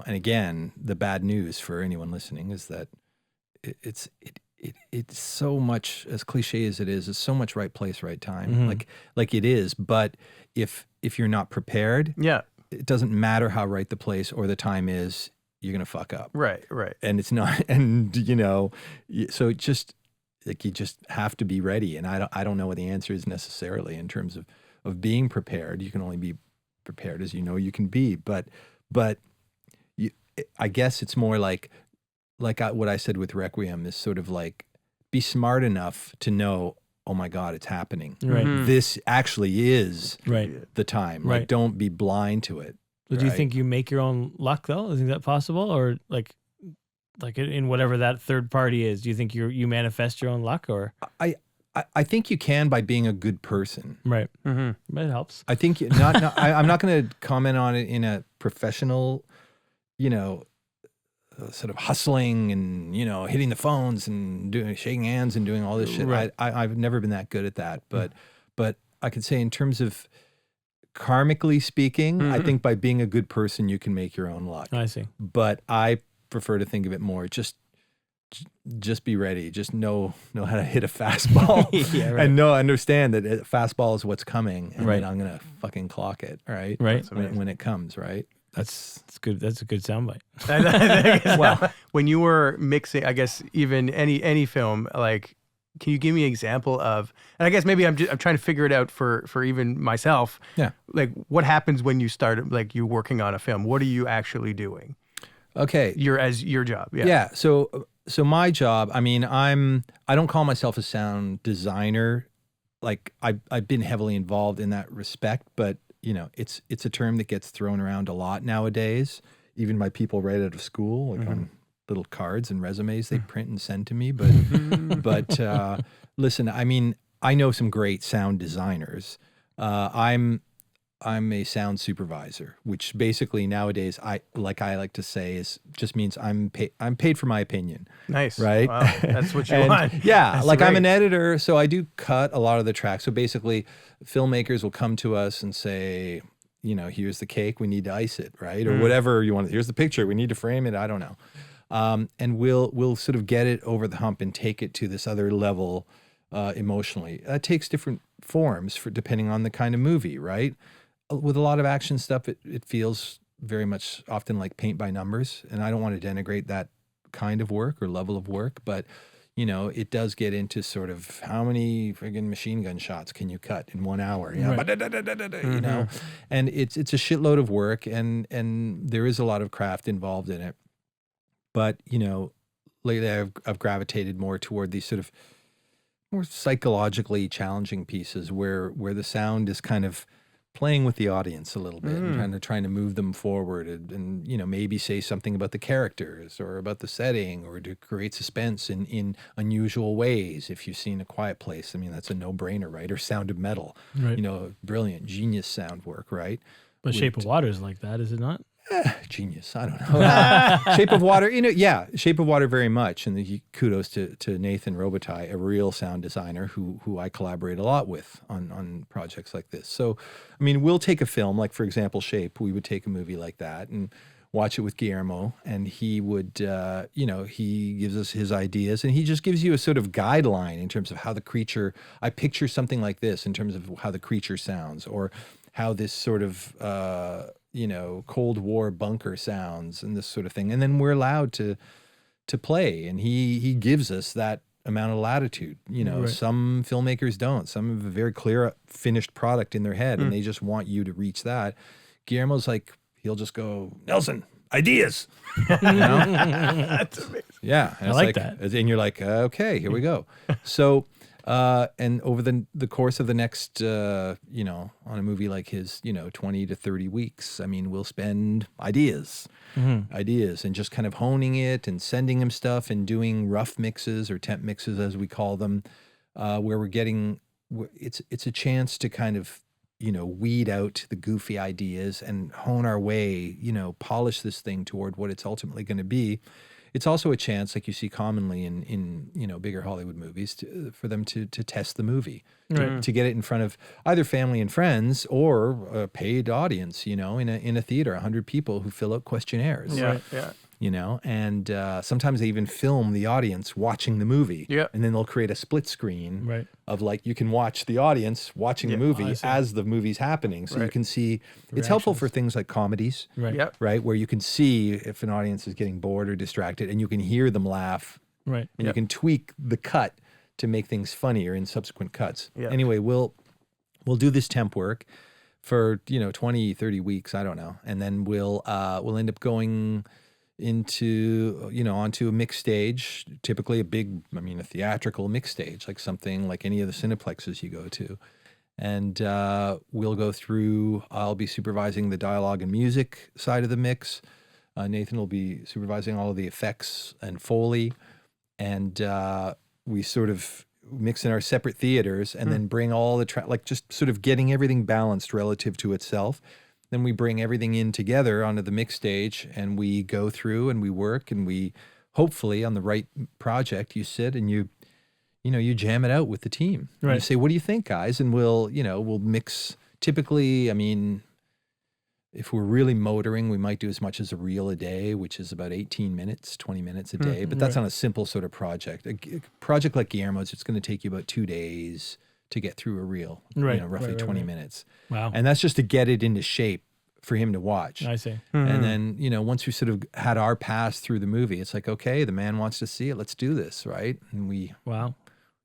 again, the bad news for anyone listening is that it's so much, as cliche as it is, it's so much right place, right time. Like it is. But if you're not prepared, it doesn't matter how right the place or the time is, you're gonna fuck up. Right. And it's not, and so it just like you just have to be ready. And I don't know what the answer is necessarily in terms of being prepared. You can only be prepared as you can be. But I guess it's more like what I said with Requiem is sort of like be smart enough to know, oh my God, it's happening. Right. This actually is the time. Right. Like, don't be blind to it. Do you think you make your own luck though? Is that possible? Or like in whatever that third party is, do you think you manifest your own luck? Or I think you can by being a good person. Right. Mm-hmm. It helps. I think I'm not going to comment on it in a professional, sort of hustling and hitting the phones and shaking hands and doing all this shit. Right. I've never been that good at that, but I could say in terms of karmically speaking, I think by being a good person you can make your own luck. I see. But I prefer to think of it more just be ready. Just know how to hit a fastball and understand that a fastball is what's coming, and then I'm gonna fucking clock it. Right. When it comes. Right. That's good. That's a good soundbite. Well, when you were mixing, I guess even any film, like, can you give me an example of? And I guess maybe I'm trying to figure it out for even myself. Yeah. Like, what happens when you start like you working on a film? What are you actually doing? Okay. Your job. Yeah. Yeah. So my job. I mean, I don't call myself a sound designer. Like I've been heavily involved in that respect, but it's a term that gets thrown around a lot nowadays, even by people right out of school, like on little cards and resumes they print and send to me. But listen, I mean, I know some great sound designers. I'm a sound supervisor, which basically nowadays I like to say just means I'm paid for my opinion. Nice. Right? Wow. That's what you want. Yeah. That's like great. I'm an editor, so I do cut a lot of the tracks. So basically filmmakers will come to us and say, here's the cake, we need to ice it, right? Or whatever you want. Here's the picture, we need to frame it. I don't know. And we'll sort of get it over the hump and take it to this other level emotionally. That takes different forms depending on the kind of movie, right? With a lot of action stuff, it feels very much often like paint by numbers, and I don't want to denigrate that kind of work or level of work, but it does get into sort of how many friggin' machine gun shots can you cut in 1 hour, and it's a shitload of work, and there is a lot of craft involved in it. But lately I've gravitated more toward these sort of more psychologically challenging pieces where the sound is kind of playing with the audience a little bit and trying to move them forward and maybe say something about the characters or about the setting or to create suspense in unusual ways. If you've seen A Quiet Place, I mean, that's a no-brainer, right? Or Sound of Metal, Right. Brilliant, genius sound work, right? But Shape of Water is like that, is it not? Genius. I don't know. Shape of Water, Shape of Water very much. And kudos to Nathan Robitaille, a real sound designer who I collaborate a lot with on projects like this. So, I mean, we'll take a film, like for example, Shape. We would take a movie like that and watch it with Guillermo, and he would, he gives us his ideas, and he just gives you a sort of guideline in terms of how the creature, I picture something like this in terms of how the creature sounds, or how this sort of, Cold War bunker sounds and this sort of thing. And then we're allowed to play, and he gives us that amount of latitude. Right. Some filmmakers don't. Some have a very clear finished product in their head, and they just want you to reach that. Guillermo's like, he'll just go, Nelson, ideas. That's amazing. Yeah. And I like that. And you're like, okay, here we go. So, and over the course of the next, on a movie like his, 20 to 30 weeks, I mean, we'll spend ideas and just kind of honing it and sending him stuff and doing rough mixes or temp mixes, as we call them, where it's a chance to kind of, weed out the goofy ideas and hone our way, polish this thing toward what it's ultimately going to be. It's also a chance, like you see commonly in bigger Hollywood movies, for them to test the movie, to get it in front of either family and friends or a paid audience, in a theater, 100 people who fill out questionnaires. Yeah. And sometimes they even film the audience watching the movie. Yeah. And then they'll create a split screen Right. of like, you can watch the audience watching the movie as the movie's happening. So you can see, it's helpful for things like comedies, Right. Yep. right? Where you can see if an audience is getting bored or distracted, and you can hear them laugh, Right. and you can tweak the cut to make things funnier in subsequent cuts. Yeah. Anyway, we'll do this temp work for 20, 30 weeks, I don't know, and then we'll end up going into onto a mix stage, typically a theatrical mix stage, like something like any of the cineplexes you go to. And we'll go through, I'll be supervising the dialogue and music side of the mix. Nathan will be supervising all of the effects and Foley. And we sort of mix in our separate theaters and then bring all the like just sort of getting everything balanced relative to itself. Then we bring everything in together onto the mix stage, and we go through and we work, and we hopefully on the right project, you sit and you jam it out with the team. Right. You say, what do you think, guys? And we'll mix. Typically, I mean, if we're really motoring, we might do as much as a reel a day, which is about 18 minutes, 20 minutes a day. But that's on a simple sort of project. A project like Guillermo's, it's going to take you about 2 days to get through a reel, Right. roughly Right, 20 right. minutes. Wow. And that's just to get it into shape for him to watch. I see. And then, once we sort of had our pass through the movie, it's like, okay, the man wants to see it. Let's do this, right? And Wow.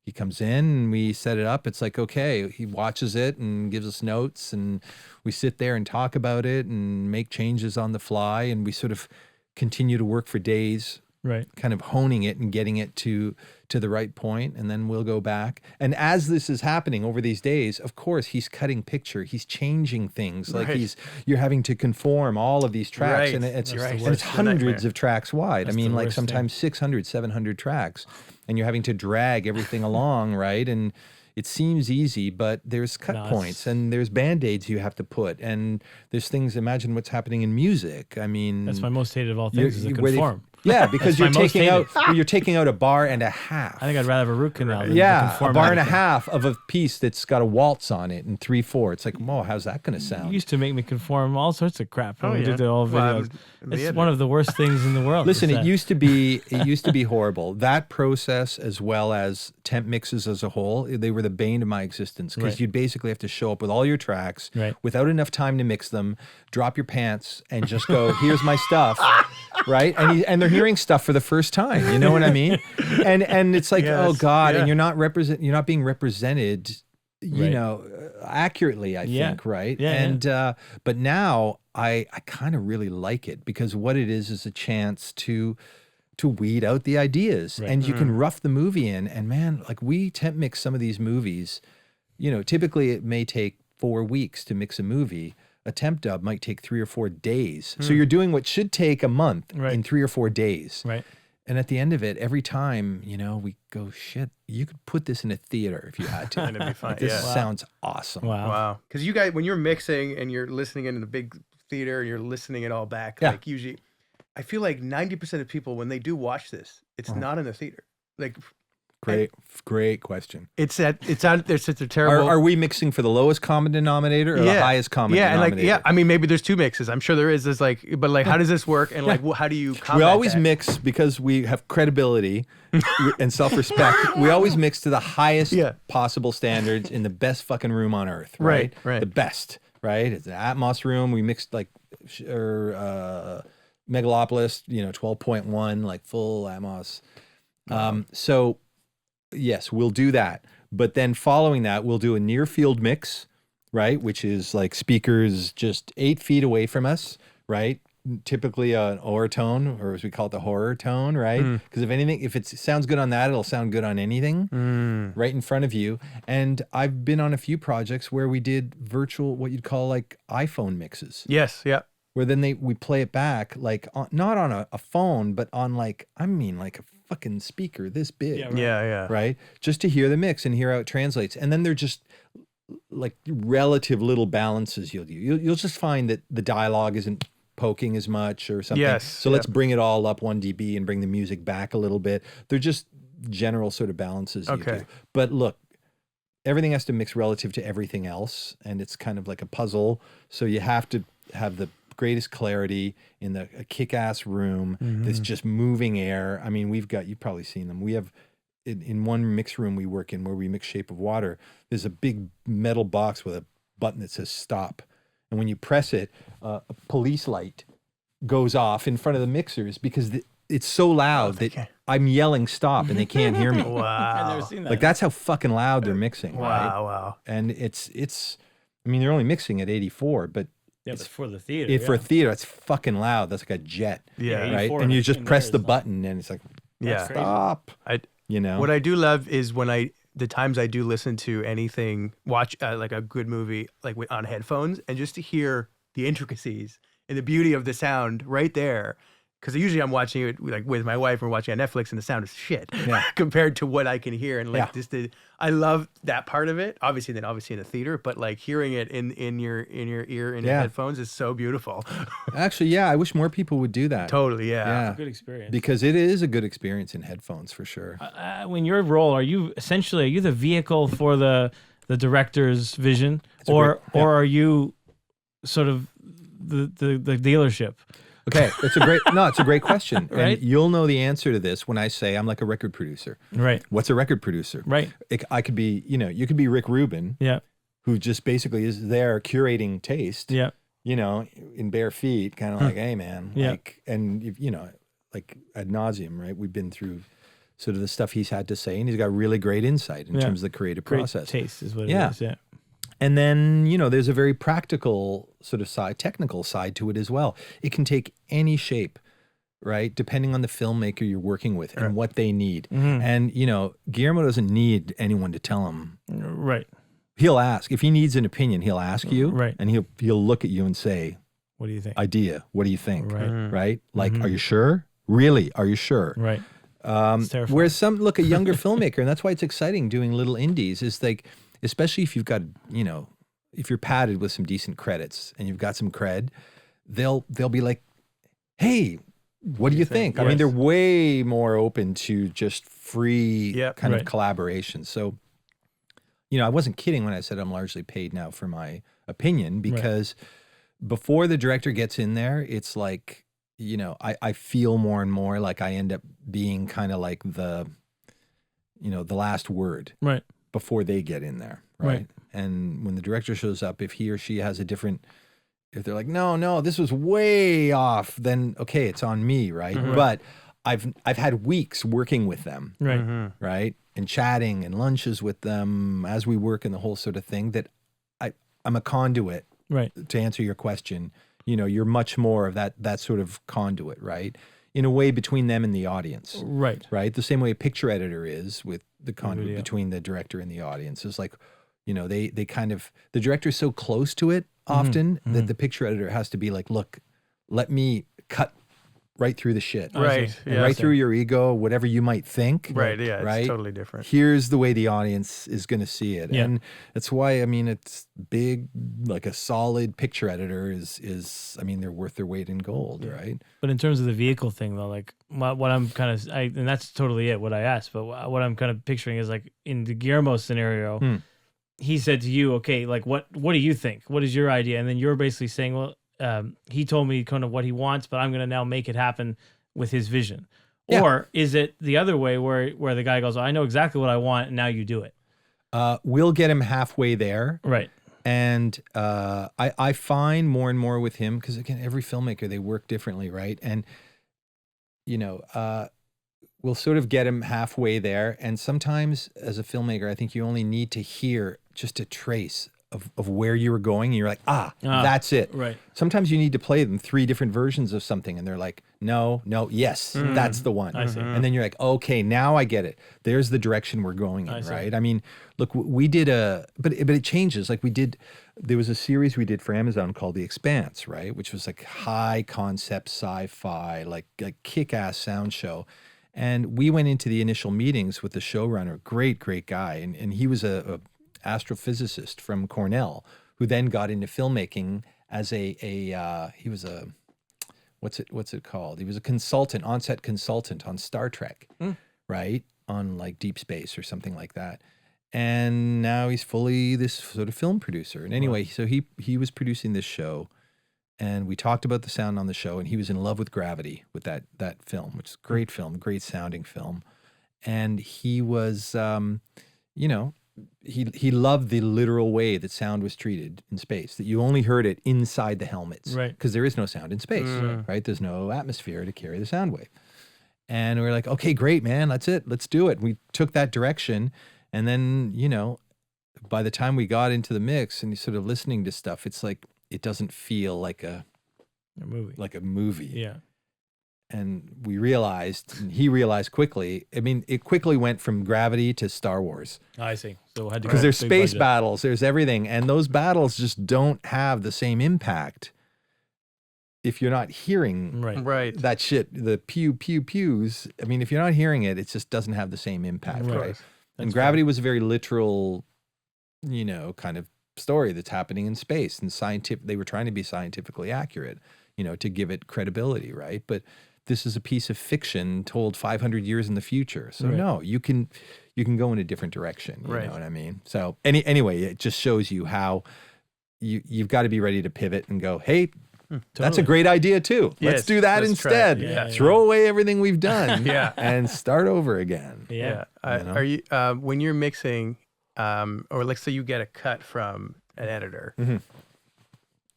he comes in and we set it up. It's like, okay, he watches it and gives us notes, and we sit there and talk about it and make changes on the fly, and we sort of continue to work for days, Right. kind of honing it and getting it to the right point, and then we'll go back. And as this is happening over these days, of course, he's cutting picture, he's changing things, like you're having to conform all of these tracks, Right. and it's That's the and worst. it's hundreds of tracks wide. That's I mean, the like worst thing. sometimes 600, 700 tracks, and you're having to drag everything along, right? And it seems easy, but there's cut No, points, and there's band-aids you have to put, and there's things. Imagine what's happening in music. I mean, That's my most hated of all things, is the where they- conform. Yeah, because That's my most you're taking out a bar and a half. I think I'd rather have a root canal than the Yeah, a conform bar and a anything. half of a piece that's got a waltz on it and 3/4. It's like, whoa, how's that going to You sound? used to make me conform all sorts of crap when Oh, we yeah. did the old Well, videos. the It's end. one of the worst things in the world. Listen, is it that. used to be horrible. That process, as well as temp mixes as a whole, they were the bane of my existence, because Right. you'd basically have to show up with all your tracks Right. without enough time to mix them, drop your pants, and just go, "Here's my stuff," right? And they're hearing stuff for the first time. You know what I mean? And it's like, oh Yes, God, yeah. and you're not being represented, Right. accurately, I Yeah. think, right? Yeah, yeah. And but now I kind of really like it, because what it is a chance to to weed out the ideas, Right. and you can rough the movie in. And man, like we temp mix some of these movies, you know, typically it may take 4 weeks to mix a movie. A temp dub might take 3 or 4 days. So you're doing what should take a month Right. in 3 or 4 days. Right. And at the end of it, every time, you know, we go, shit, you could put this in a theater if you had to. And it'd be fun. Like, this Yeah. sounds awesome. Wow. Wow. Because you guys, when you're mixing and you're listening in the big theater and you're listening it all back, Yeah. like usually, I feel like 90% of people, when they do watch this, it's not in the theater. Like, Great question. it's out, there's such a terrible. Are we mixing for the lowest common denominator or the highest common and denominator? like, I mean, maybe there's 2 mixes. I'm sure there is. There's like, but like, how does this work? And like, how do you combat We always that? mix because we have credibility and self-respect. We always mix to the highest possible standards in the best fucking room on earth, right? Right. The best, right? It's an Atmos room. We mixed like Megalopolis, you know, 12.1, like full Atmos. So yes, we'll do that. But then following that, we'll do a near field mix, right? Which is like speakers just 8 feet away from us, right? Typically an tone, or as we call it, the horror tone, right? Because if it sounds good on that, it'll sound good on anything right in front of you. And I've been on a few projects where we did virtual, what you'd call like iPhone mixes. Yes. Yeah. Where then we play it back, like not on a phone, but on like a fucking speaker this big. Yeah, right. Yeah. Right? Just to hear the mix and hear how it translates. And then they're just like relative little balances you'll do. You'll just find that the dialogue isn't poking as much or something. Yes, So let's bring it all up 1 dB and bring the music back a little bit. They're just general sort of balances you do. But look, everything has to mix relative to everything else. And it's kind of like a puzzle. So you have to have the greatest clarity in a kick-ass room that's just moving air. I mean, you've probably seen them. We have in one mix room we work in where we mix Shape of Water, there's a big metal box with a button that says stop. And when you press it, a police light goes off in front of the mixers because it's so loud that I'm yelling stop and they can't hear me. I've never seen that. Like that's how fucking loud they're mixing. Right? Wow. And it's I mean, they're only mixing at 84, but yeah, but for the theater. for a theater, it's fucking loud. That's like a jet. Yeah. Right. 84 And you in just there press is the not- button and it's like, Yeah. stop. You know? What I do love is when the times I do listen to anything, watch like a good movie, like on headphones, and just to hear the intricacies and the beauty of the sound right there. Because usually I'm watching it like with my wife, we're watching on Netflix, and the sound is shit compared to what I can hear. And like I love that part of it. Obviously in a theater, but like hearing it in your ear in your headphones is so beautiful. Actually, I wish more people would do that. Totally, Yeah. Good experience. Because it is a good experience in headphones for sure. When your role, are you the vehicle for the director's vision, or are you sort of the dealership? Okay, it's a great question. Right? And you'll know the answer to this when I say I'm like a record producer. Right. What's a record producer? Right. I could be, you could be Rick Rubin, Yeah. who just basically is there curating taste. Yeah. In bare feet, kind of like, hey man, Yeah. like, and like ad nauseum, right? We've been through sort of the stuff he's had to say, and he's got really great insight in terms of the creative Great process. taste is what Yeah. it is. Yeah. And then, there's a very practical sort of technical side to it as well. It can take any shape, right? Depending on the filmmaker you're working with and what they need. And, Guillermo doesn't need anyone to tell him. Right. He'll ask. If he needs an opinion, he'll ask you. Right. And he'll look at you and say, What do you think? idea, what do you think? Right. Right? Like, are you sure? Really? Are you sure? Right. It's terrifying. Whereas a younger filmmaker, and that's why it's exciting doing little indies, is like, especially if you've got, if you're padded with some decent credits and you've got some cred, they'll be like, hey, what do you think? I mean, they're way more open to just free kind of collaboration. So, I wasn't kidding when I said I'm largely paid now for my opinion, because before the director gets in there, it's like, I feel more and more like I end up being kind of like the last word. Right. Before they get in there, right? And when the director shows up, if he or she has if they're like, no, this was way off, then okay, it's on me, right? But I've had weeks working with them, right? And chatting and lunches with them as we work and the whole sort of thing, that I'm a conduit, right? To answer your question, you're much more of that sort of conduit, right? in a way between them and the audience. Right. Right. The same way a picture editor is with the conduit Video. between the director and the audience. It's like, they kind of, the director is so close to it often that the picture editor has to be like, look, let me cut right through the shit. Right. And right through your ego, whatever you might think. Right. Yeah. It's Right. totally different. Here's the way the audience is going to see it. Yeah. And that's why, it's big, like a solid picture editor is they're worth their weight in gold, right? But in terms of the vehicle thing, though, like what I'm kind of, and that's totally it, what I asked, but what I'm kind of picturing is like in the Guillermo scenario, he said to you, okay, like what do you think? What is your idea? And then you're basically saying, well, he told me kind of what he wants, but I'm going to now make it happen with his vision. Yeah. Or is it the other way where the guy goes, I know exactly what I want, and now you do it? We'll get him halfway there. Right. And I find more and more with him, because again, every filmmaker, they work differently, right? And, we'll sort of get him halfway there. And sometimes as a filmmaker, I think you only need to hear just a trace of where you were going. And you're like, that's it. Right. Sometimes you need to play them 3 different versions of something. And they're like, no, yes, that's the one. I see. And then you're like, okay, now I get it. There's the direction we're going in, right? Look, we did but it changes. Like there was a series we did for Amazon called The Expanse, right? Which was like high concept sci-fi, like kick-ass sound show. And we went into the initial meetings with the showrunner, great guy. And he was a astrophysicist from Cornell, who then got into filmmaking as he was a, what's it called? He was a consultant, on-set consultant on Star Trek, right? On like Deep Space or something like that. And now he's fully this sort of film producer. And anyway, so he was producing this show, and we talked about the sound on the show, and he was in love with Gravity, with that film, which is a great film, great sounding film. And he was, he loved the literal way that sound was treated in space, that you only heard it inside the helmets. Right. Because there is no sound in space, right? There's no atmosphere to carry the sound wave. And we were like, okay, great, man. That's it. Let's do it. We took that direction. And then, by the time we got into the mix and you're sort of listening to stuff, it's like, it doesn't feel like a movie. Yeah. And we realized, and he realized quickly, it quickly went from Gravity to Star Wars. I see. So had to Because there's big space budget. battles, there's everything. And those battles just don't have the same impact if you're not hearing Right. that shit, the pew, pew, pews. If you're not hearing it, it just doesn't have the same impact, right? And That's Gravity was a very literal, kind of story that's happening in space, and they were trying to be scientifically accurate, to give it credibility, right? But this is a piece of fiction told 500 years in the future. So no, you can go in a different direction, you know what I mean? So anyway, it just shows you how you've got to be ready to pivot and go, hey, that's a great idea too. Yes, let's do that let's instead. try it. Yeah. Throw away everything we've done Yeah. and start over again. Yeah. Are you when you're mixing, or let's say you get a cut from an editor, do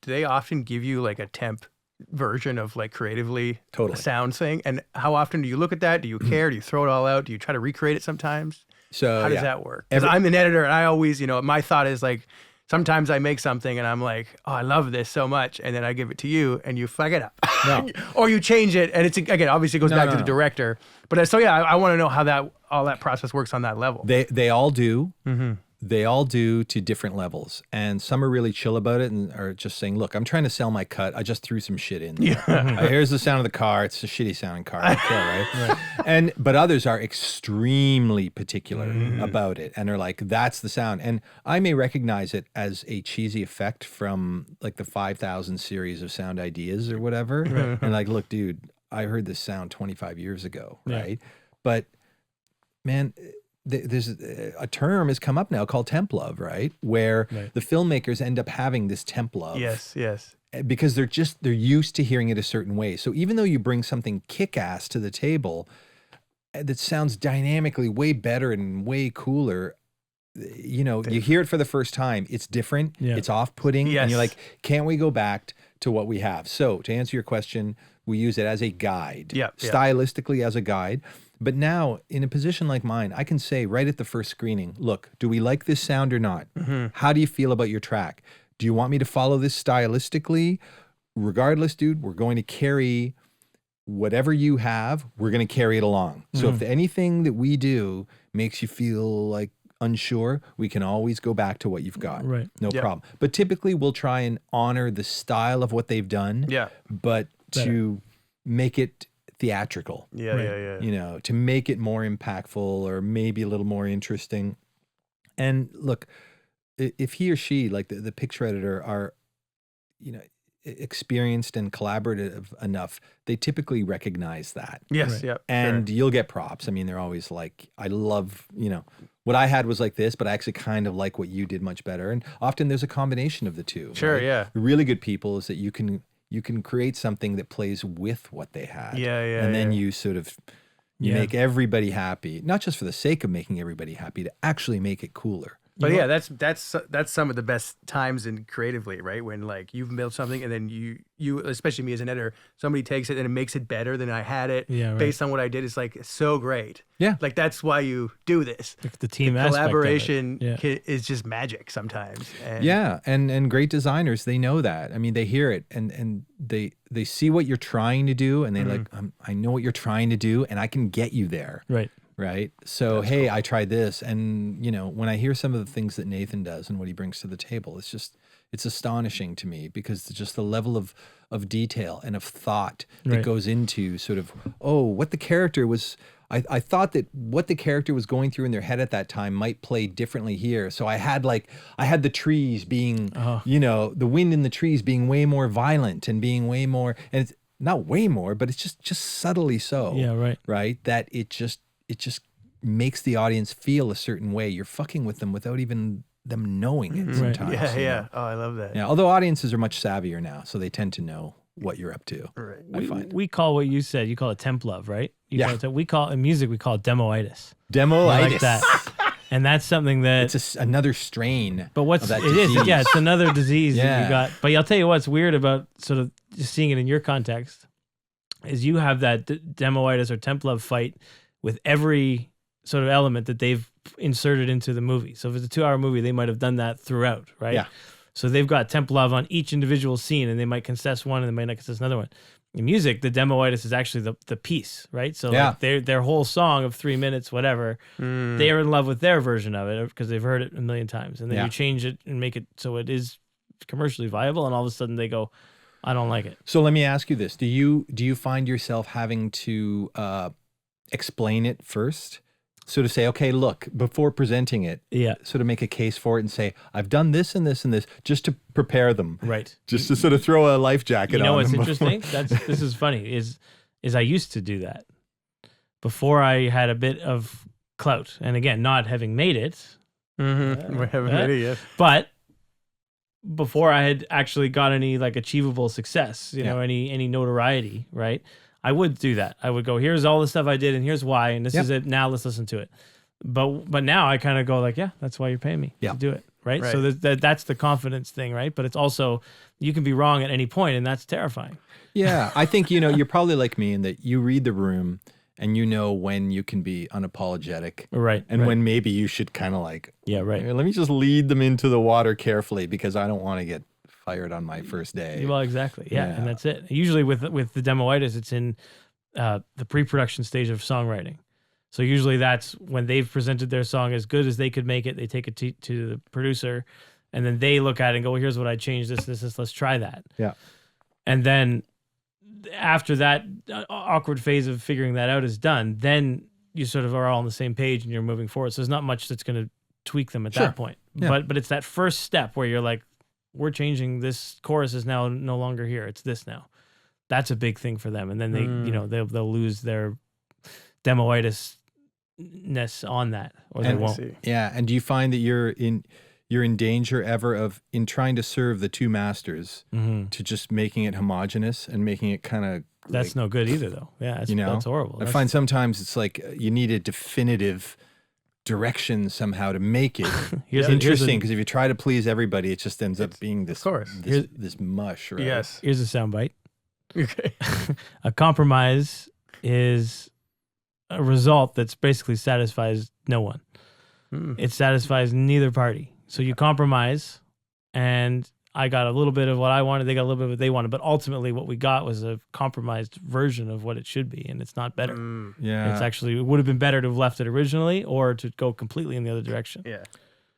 they often give you like a temp version of like creatively Totally. a sound thing? And how often do you look at that? Do you care? Do you throw it all out? Do you try to recreate it sometimes? So How does that work? Because I'm an editor, and I always, my thought is like, sometimes I make something and I'm like, oh, I love this so much, and then I give it to you and you fuck it up. No. Or you change it, and it's, again, obviously it goes back to the no. director. But so I want to know how all that process works on that level. They all do. They all do to different levels. And some are really chill about it and are just saying, look, I'm trying to sell my cut. I just threw some shit in. Here's the sound of the car. It's a shitty sounding car. I don't care, right? But others are extremely particular about it and are like, that's the sound. And I may recognize it as a cheesy effect from like the 5,000 series of sound ideas or whatever. And like, look, dude, I heard this sound 25 years ago, right? But man, there's a term has come up now called temp love, right? Where the filmmakers end up having this temp love. Yes. Because they're used to hearing it a certain way. So even though you bring something kick-ass to the table that sounds dynamically way better and way cooler, you hear it for the first time, it's different, it's off-putting, and you're like, can't we go back to what we have? So to answer your question, we use it as a guide, stylistically as a guide. But now, in a position like mine, I can say right at the first screening, look, do we like this sound or not? How do you feel about your track? Do you want me to follow this stylistically? Regardless, dude, we're going to carry whatever you have, we're going to carry it along. So if anything that we do makes you feel like unsure, we can always go back to what you've got. Right. No problem. But typically we'll try and honor the style of what they've done, but to make it theatrical. You know, to make it more impactful or maybe a little more interesting. And look, if he or she, like the picture editor, are, you know, experienced and collaborative enough, they typically recognize that. And you'll get props. I mean, they're always like, I love, you know, what I had was like this, but I actually kind of like what you did much better. And often there's a combination of the two. The really good people is that you can create something that plays with what they had. And then you sort of make everybody happy, not just for the sake of making everybody happy, to actually make it cooler. But that's some of the best times in creatively, right? When like you've built something and then you especially me as an editor, somebody takes it and it makes it better than I had it based on what I did. It's like so great. Like that's why you do this. Like the team aspect collaboration of it. is just magic sometimes. And and great designers, they know that. I mean, they hear it and they see what you're trying to do and they like, I know what you're trying to do and I can get you there. Right. So, that's cool. I tried this. And, you know, when I hear some of the things that Nathan does and what he brings to the table, it's astonishing to me because just the level of detail and of thought that goes into sort of, what the character was. I thought that what the character was going through in their head at that time might play differently here. So I had the trees being, you know, the wind in the trees being way more violent and being way more, and it's not way more, but it's just subtly so. Right. That it just makes the audience feel a certain way. You're fucking with them without even them knowing it sometimes. Oh, I love that. Yeah, although audiences are much savvier now, so they tend to know what you're up to. I find. We call what you said, you call it temp love, right? We call in music, we call it demoitis. Demoitis. I like that. And that's something that it's another strain. But it is. Yeah, it's another disease that you got. But I'll tell you what's weird about sort of just seeing it in your context is you have that demoitis or temp love fight with every sort of element that they've inserted into the movie. So if it's a 2-hour movie, they might have done that throughout, right? Yeah. So they've got temp love on each individual scene, and they might contest one, and they might not contest another one. In music, the demoitis is actually the piece, right? So like their whole song of 3 minutes, whatever, they are in love with their version of it because they've heard it a million times, and then you change it and make it so it is commercially viable, and all of a sudden they go, I don't like it. So let me ask you this: do you find yourself having to explain it first? So to say, okay, look, before presenting it, sort of make a case for it and say, I've done this and this and this, just to prepare them. Right. Just to sort of throw a life jacket on them. You know what's interesting? This is funny, is I used to do that before I had a bit of clout. And again, not having made it. We haven't made it yet. But before I had actually got any like achievable success, you know, any notoriety, right? I would do that. I would go, here's all the stuff I did and here's why, and this is it. Now let's listen to it. But now I kind of go like, yeah, that's why you're paying me to do it, right? So that's the confidence thing, right? But it's also, you can be wrong at any point, and that's terrifying. Yeah, I think, you know, you're probably like me in that you read the room and you know when you can be unapologetic. And when maybe you should kind of like, let me just lead them into the water carefully because I don't want to get fired on my first day. Well, exactly. Yeah. And that's it. Usually with the demoitis, it's in the pre-production stage of songwriting. So usually that's when they've presented their song as good as they could make it. They take it to the producer, and then they look at it and go, well, here's what I changed, this, let's try that. Yeah. And then after that awkward phase of figuring that out is done, then you sort of are all on the same page and you're moving forward. So there's not much that's going to tweak them at that point. Yeah. But it's that first step where you're like, we're changing, this chorus is now no longer here. It's this now. That's a big thing for them. And then they, you know, they'll lose their demoitis-ness on that, or they won't. Yeah. And do you find that you're in danger ever of, in trying to serve the two masters, to just making it homogenous and making it kind of, that's no good either though. Yeah. That's horrible. I find sometimes it's like you need a definitive direction somehow to make it interesting, because if you try to please everybody, it just ends up being this mush, right? Yes. Here's a soundbite. Okay. A compromise is a result that's basically satisfies no one. It satisfies neither party. So you compromise, and I got a little bit of what I wanted, they got a little bit of what they wanted, but ultimately what we got was a compromised version of what it should be, and it's not better. Yeah. It would have been better to have left it originally or to go completely in the other direction. Yeah.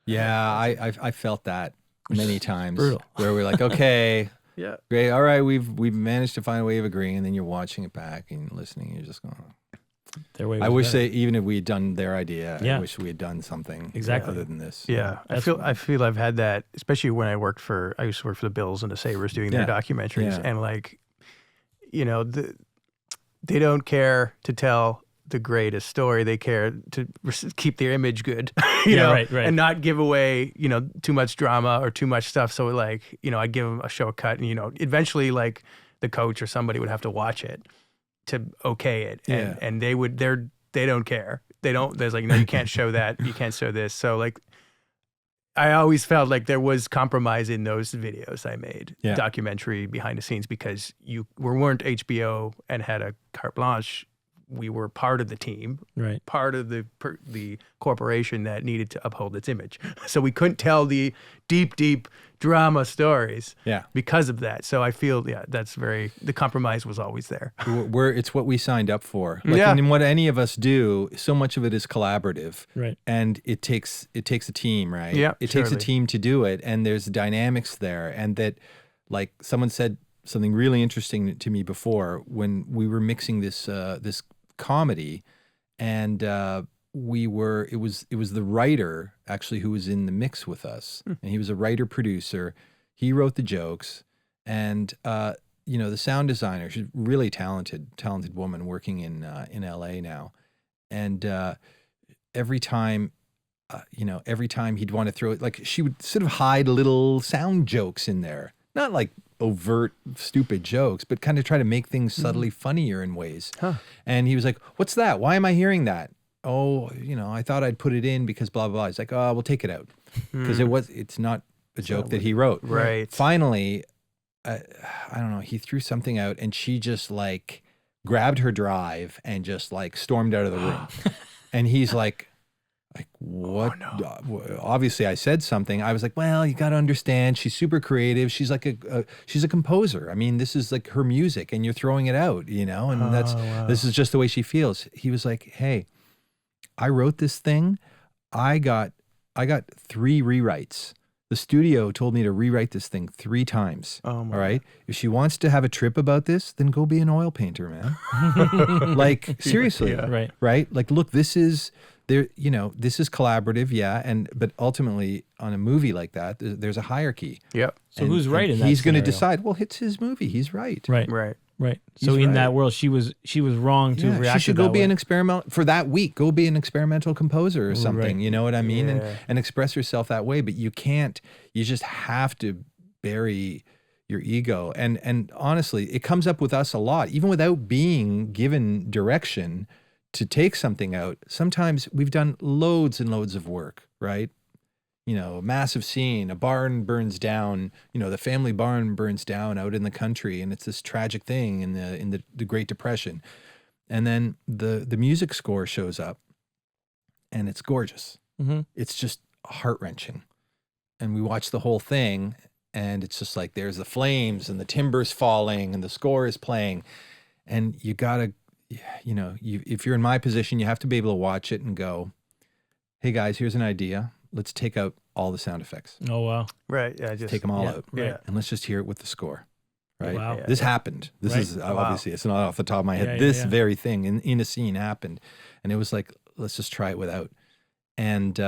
Yeah, I felt that many times. Brutal. Where we're like, okay, Yeah. great, all right, we've managed to find a way of agreeing, and then you're watching it back and listening, and you're just going, Their way I was wish better. even if we had done their idea, Yeah. I wish we had done something Exactly. other than this. Yeah, I feel I've had that, especially when I used to work for the Bills and the Sabres doing their documentaries, Yeah. and like, they don't care to tell the greatest story. They care to keep their image good, you know, right. and not give away, too much drama or too much stuff. So like, I'd give them a show cut, and eventually like the coach or somebody would have to watch it to okay it, and they don't care. There's like, no, you can't show that, you can't show this. So like, I always felt like there was compromise in those videos I made, documentary behind the scenes, because we weren't HBO and had a carte blanche. We were part of the team, Right. part of the corporation that needed to uphold its image. So we couldn't tell the deep drama stories because of that. So I feel, the compromise was always there. It's what we signed up for. Like, and what any of us do, so much of it is collaborative. Right. And it takes a team, right? Yeah, It takes a surely. team to do it, and there's dynamics there. And that, like, someone said something really interesting to me before when we were mixing this comedy, and it was the writer actually who was in the mix with us, and he was a writer producer. He wrote the jokes, and the sound designer, she's a really talented woman working in LA now, and every time he'd want to throw it, like, she would sort of hide little sound jokes in there, not like overt stupid jokes, but kind of try to make things subtly funnier in ways. And he was like, "What's that? Why am I hearing that?" "Oh, I thought I'd put it in because blah blah blah." He's like, "Oh, we'll take it out," because it's not a joke that he wrote. Right. Finally, I don't know, he threw something out, and she just like grabbed her drive and just like stormed out of the room. And he's like, what? Oh, no. Obviously, I said something. I was like, well, you got to understand, she's super creative. She's like she's a composer. I mean, this is like her music, and you're throwing it out, and this is just the way she feels. He was like, hey, I wrote this thing. I got 3 rewrites. The studio told me to rewrite this thing 3 times. Oh my all right. If she wants to have a trip about this, then go be an oil painter, man. Like, seriously. Right. Right. Like, look, this is collaborative. But ultimately on a movie like that, there's a hierarchy. Yep. So who's right in that He's going to scenario? decide, well, it's his movie. He's right. Right. So He's in right. that world, she was wrong to have reacted she should go that be way. an experiment for that week. Go be an experimental composer or something. Right. You know what I mean? Yeah. And express yourself that way. But you can't. You just have to bury your ego. And honestly, it comes up with us a lot, even without being given direction to take something out. Sometimes we've done loads and loads of work, right? A massive scene, a barn burns down, the family barn burns down out in the country, and it's this tragic thing in the Great Depression. And then the music score shows up, and it's gorgeous. Mm-hmm. It's just heart-wrenching. And we watch the whole thing, and it's just like there's the flames and the timbers falling and the score is playing. And you gotta, if you're in my position, you have to be able to watch it and go, hey guys, here's an idea. Let's take out all the sound effects. Oh, wow. Right. Yeah. Just Take them all out. Yeah. And let's just hear it with the score. Right. Wow. Yeah. This happened. This Right. is obviously, it's not off the top of my head. Yeah, yeah, this yeah. very thing in a scene happened. And it was like, let's just try it without. And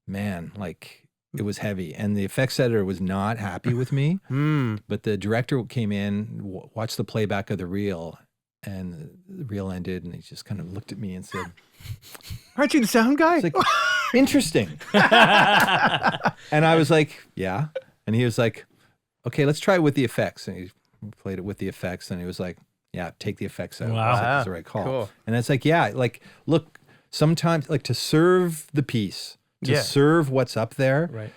man, like, it was heavy. And the effects editor was not happy with me. But the director came in, watched the playback of the reel, and the reel ended, and he just kind of looked at me and said, Aren't you the sound guy? it's like, interesting. And I was like, yeah. And he was like, okay, let's try it with the effects. And he played it with the effects, and he was like, yeah, take the effects out. Wow. I was like, that's the right call. Cool. And it's like, yeah, like, look, sometimes, like, to serve the piece, to Yeah. serve what's up there, Right.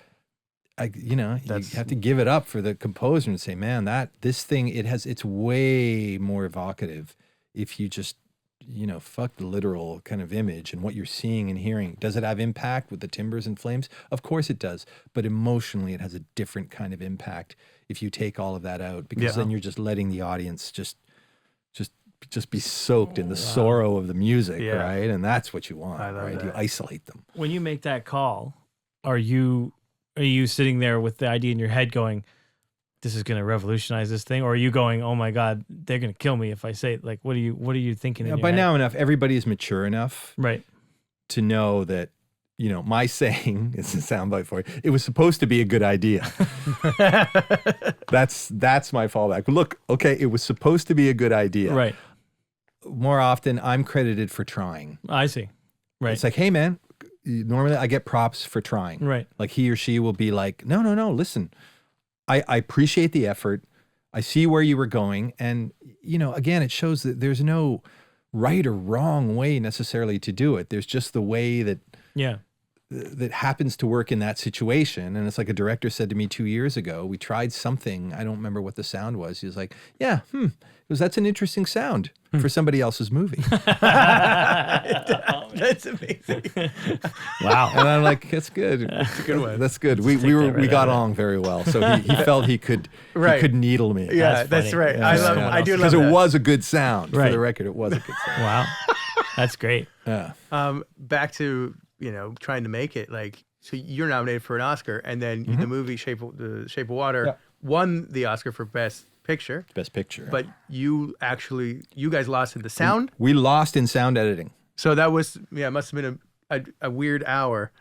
you have to give it up for the composer and say, man, this thing, it's way more evocative if you just fuck the literal kind of image and what you're seeing and hearing. Does it have impact with the timbers and flames? Of course it does. But emotionally, it has a different kind of impact if you take all of that out, because then you're just letting the audience just be soaked in the sorrow of the music, right? And that's what you want, right? You isolate them. When you make that call, are you sitting there with the idea in your head going, this is going to revolutionize this thing? Or are you going, oh my God, they're going to kill me if I say it? Like, what are you thinking? By now enough, everybody is mature enough to know that, my saying, it's a soundbite for it was supposed to be a good idea. That's my fallback. But look, okay, it was supposed to be a good idea. Right. More often, I'm credited for trying. I see. Right. It's like, hey, man, normally I get props for trying. Right. Like he or she will be like, no, listen, I appreciate the effort. I see where you were going. And, again, it shows that there's no right or wrong way necessarily to do it. There's just the way that that happens to work in that situation. And it's like a director said to me 2 years ago, we tried something. I don't remember what the sound was. He was like, that's an interesting sound for somebody else's movie. That's amazing. Wow. And I'm like, that's good. That's a good one. That's good. We got along very well. So he felt he could needle me. Yeah, that's right. Yeah. I do love because that. it was a good sound. Right. For the record, it was a good sound. Wow. That's great. Yeah. Back to trying to make it. Like, so you're nominated for an Oscar, and then the movie Shape of Water won the Oscar for Best Picture. Best Picture. But you guys lost in the sound. We lost in sound editing. So that was it must have been a weird hour.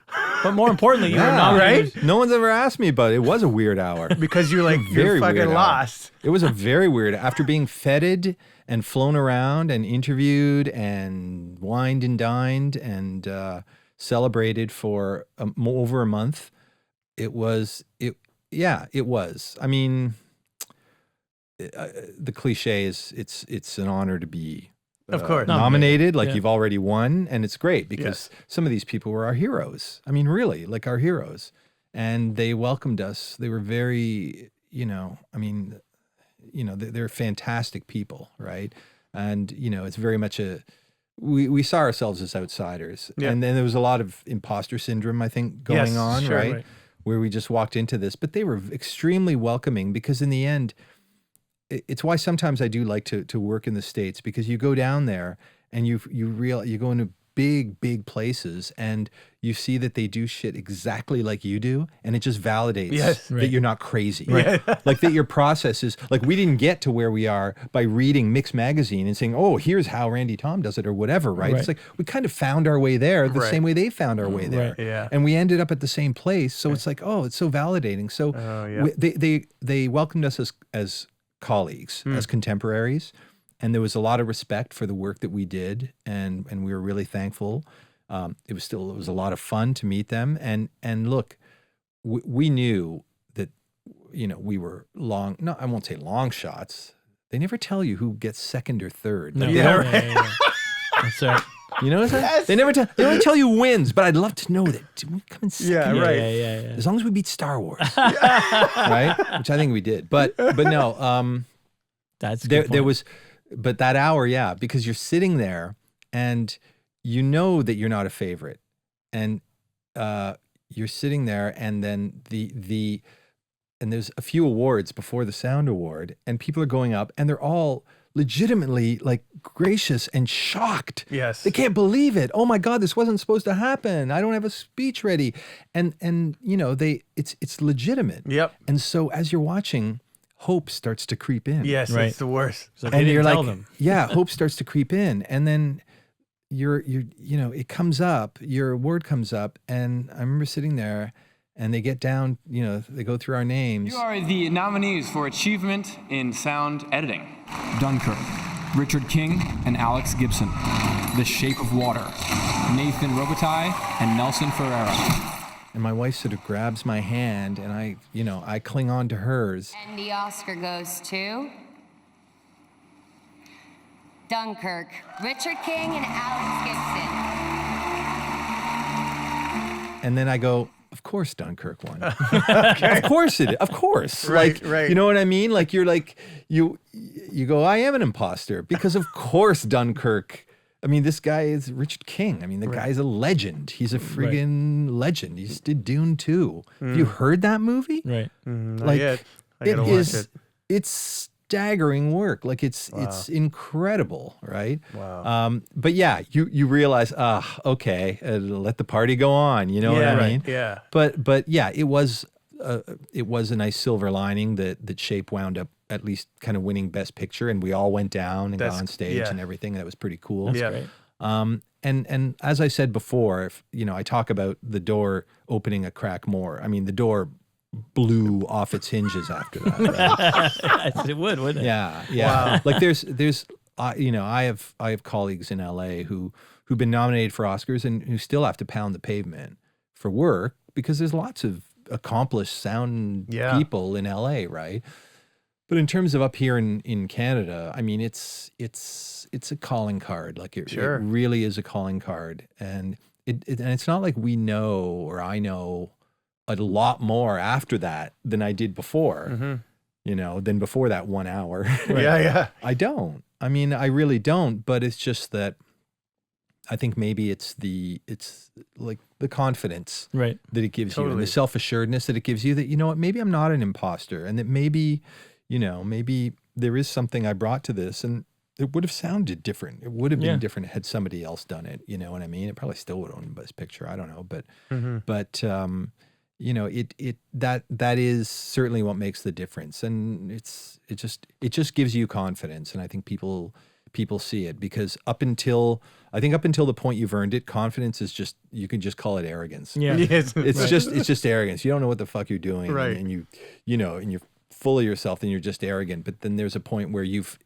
But more importantly, you were nominated. Right? No one's ever asked me, but it was a weird hour. Because you're like, you're fucking lost. It was a very weird, after being feted and flown around and interviewed and wined and dined and celebrated for over a month. It was. I mean, the cliche is it's an honor to be of course nominated. Like you've already won, and it's great because some of these people were our heroes. I mean, really, like our heroes, and they welcomed us. They were very, they're fantastic people, right? And it's very much we saw ourselves as outsiders, and then there was a lot of imposter syndrome, I think, going on, right? Where we just walked into this, but they were extremely welcoming, because in the end, it's why sometimes I do like to work in the States, because you go down there and you go into big places and you see that they do shit exactly like you do, and it just validates that you're not crazy. Right. Like that your process is, like, we didn't get to where we are by reading Mix magazine and saying, oh, here's how Randy Tom does it or whatever, right? It's like we kind of found our way there the same way they found our way there. Right. Yeah. And we ended up at the same place. So it's like, oh, it's so validating. So they welcomed us as colleagues, as contemporaries. And there was a lot of respect for the work that we did, and we were really thankful. It was a lot of fun to meet them, and look, we knew that we were I won't say long shots. They never tell you who gets second or third. No. Right. That's right. You know what I'm saying? They never tell. They only tell you wins, but I'd love to know that. Did we come in second? Yeah, right. Yeah. As long as we beat Star Wars, right? Which I think we did. But no. That's a good there point. was. But that hour, because you're sitting there and you know that you're not a favorite, and you're sitting there, and then and there's a few awards before the sound award, and people are going up, and they're all legitimately like gracious and shocked. Yes, they can't believe it. Oh my God, this wasn't supposed to happen. I don't have a speech ready, and it's legitimate. Yep. And so as you're watching, hope starts to creep in. Yes, it's the worst. It's like And they you're didn't tell like, them. hope starts to creep in, and then it comes up, your award comes up, and I remember sitting there, and they get down, they go through our names. You are the nominees for achievement in sound editing: Dunkirk, Richard King and Alex Gibson; The Shape of Water, Nathan Robitaille and Nelson Ferreira. And my wife sort of grabs my hand, and I cling on to hers. And the Oscar goes to Dunkirk, Richard King and Alex Gibson. And then I go, of course Dunkirk won. Of course it. Of course. Right. You know what I mean? Like you go, I am an imposter, because of course Dunkirk. I mean, this guy is Richard King. I mean, the guy's a legend. He's a friggin' legend. He just did Dune 2. Have you heard that movie? Right. Not yet. I gotta watch it. It's staggering work. Like it's incredible, right? Wow. But yeah, you realize, okay, let the party go on. You know what I mean? Yeah. But yeah, it was a nice silver lining that Shape wound up at least kind of winning Best Picture, and we all went down and got on stage and everything. That was pretty cool. That's great. And as I said before, if I talk about the door opening a crack more. I mean, the door blew off its hinges after that. Right? It would, wouldn't it? Yeah. Wow. Like there's I have colleagues in LA who've been nominated for Oscars and who still have to pound the pavement for work because there's lots of accomplished sound people in LA, right? But in terms of up here in Canada, I mean, it's a calling card. Like it really is a calling card, and it's not like we know or I know a lot more after that than I did before. Than before that 1 hour. Yeah. I don't. I mean, I really don't. But it's just that I think maybe it's like the confidence that it gives you and the self-assuredness that it gives you that, what, maybe I'm not an imposter, and that maybe there is something I brought to this, and it would have sounded different. It would have been different had somebody else done it. You know what I mean? It probably still would have won Best Picture. I don't know, but that is certainly what makes the difference, and it just gives you confidence, and I think people see it because up until the point you've earned it, confidence is just, you can just call it arrogance. Yeah. It's just arrogance. You don't know what the fuck you're doing, right? And and you're full of yourself, then you're just arrogant. But then there's a point where if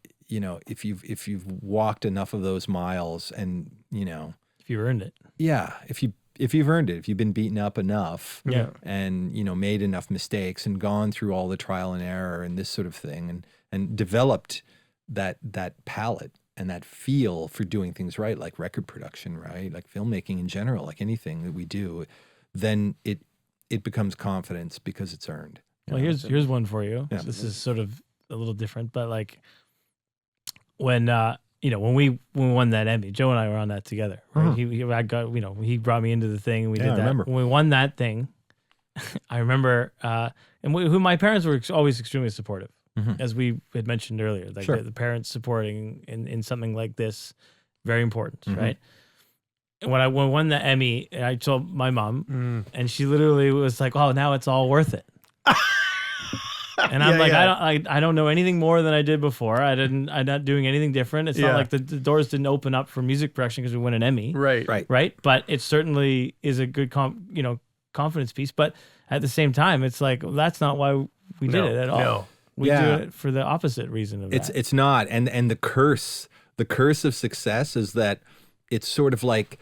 you've walked enough of those miles, and if you earned it, if you've earned it, if you've been beaten up enough, and made enough mistakes and gone through all the trial and error and this sort of thing, and developed that palate and that feel for doing things right, like record production, right, like filmmaking in general, like anything that we do, then it becomes confidence because it's earned. Well, here's one for you. Yeah. This is sort of a little different, but like when we won that Emmy, Joe and I were on that together. Right? He brought me into the thing, and we did that. I remember. When we won that thing, I remember, who my parents were always extremely supportive, as we had mentioned earlier. Like the parents supporting in something like this, very important, right? And when I won the Emmy, I told my mom, and she literally was like, "Oh, now it's all worth it." And I'm I don't know anything more than I did before. I'm not doing anything different. It's not like the doors didn't open up for music production because we won an Emmy. Right. But it certainly is a good confidence piece. But at the same time, it's like, well, that's not why we did it at all. No. We do it for the opposite reason of that. It's not. And the curse of success is that it's sort of like,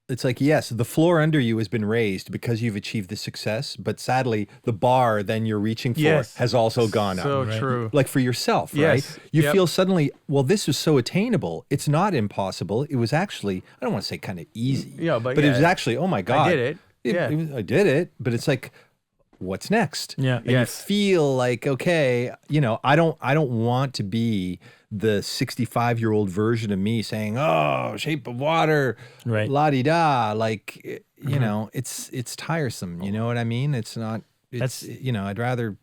it's like, yes, the floor under you has been raised because you've achieved the success, but sadly, the bar then you're reaching for has also gone up. So true. Like for yourself, right? You feel suddenly, well, this was so attainable. It's not impossible. It was actually, I don't want to say kind of easy, but it was actually, oh my God. I did it. I did it, but it's like, what's next? Yeah. And you feel like, okay, I don't want to be the 65-year-old version of me saying, "Oh, Shape of Water, la-di-da." Like, it's tiresome. You know what I mean? It's not. I'd rather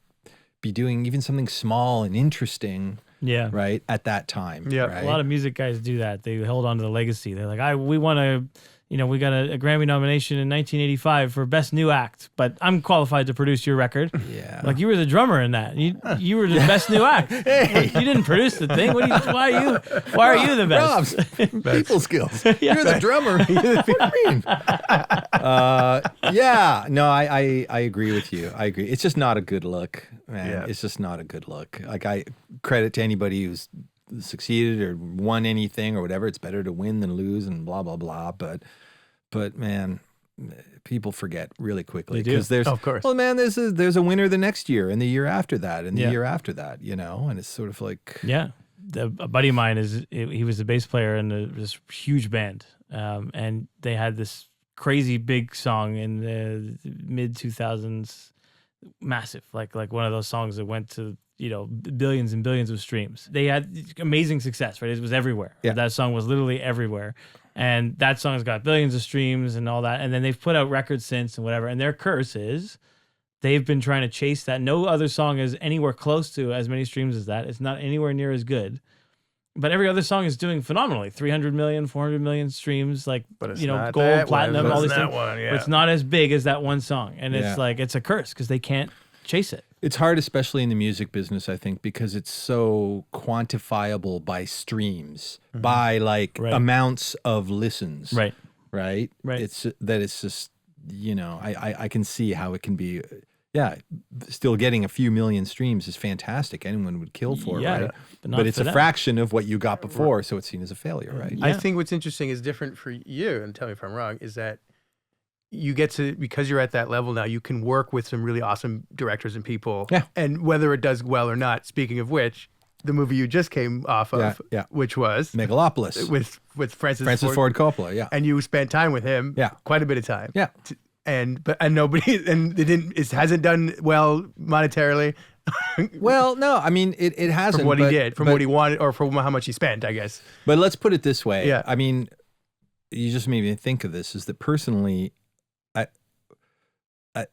be doing even something small and interesting. Yeah. Right at that time. Yeah. Right? A lot of music guys do that. They hold on to the legacy. They're like, we want to. We got a Grammy nomination in 1985 for Best New Act, but I'm qualified to produce your record. Yeah. Like, you were the drummer in that. You were the Best New Act. Hey. You didn't produce the thing. Why are you the best? Rob's, people skills. You're the drummer. What do you mean? No, I agree with you. I agree. It's just not a good look, man. Yeah. It's just not a good look. Like, I credit to anybody who's succeeded or won anything or whatever. It's better to win than lose and blah blah blah. But man, people forget really quickly because there's, of course. Well, man, there's a winner the next year and the year after that and the year after that. And it's sort of like a buddy of mine he was a bass player in this huge band, and they had this crazy big song in the mid 2000s massive, like one of those songs that went to billions and billions of streams. They had amazing success, right? It was everywhere. Yeah. That song was literally everywhere, and that song's got billions of streams and all that. And then they've put out records since and whatever. And their curse is they've been trying to chase that. No other song is anywhere close to as many streams as that. It's not anywhere near as good. But every other song is doing phenomenally. 300 million, 400 million streams, but it's not gold, that platinum, one. all these It's things. that one, yeah. But it's not as big as that one song. And Yeah. it's a curse because they can't chase it. It's hard, especially in the music business, I think, because it's so quantifiable by streams, by amounts of listens. Right. Right. Right. It's just, I can see how it can be. Yeah, still getting a few million streams is fantastic. Anyone would kill for it, Yeah, right? but not But it's for a them. fraction of what you got before, so it's seen as a failure, right? I think what's interesting is different for you, and tell me if I'm wrong, is that you get to, because you're at that level now, you can work with some really awesome directors and people. Yeah. And whether it does well or not, speaking of which, the movie you just came off of, Yeah. which was Megalopolis with Francis Ford Coppola, yeah. and you spent time with him, Yeah. quite a bit of time. Yeah. And nobody, and it hasn't done well monetarily. Well, no, I mean, it hasn't. From what he but- did, from but- what he wanted, or from how much he spent, I guess. But let's put it this way. Yeah. I mean, you just made me think of this, is that personally,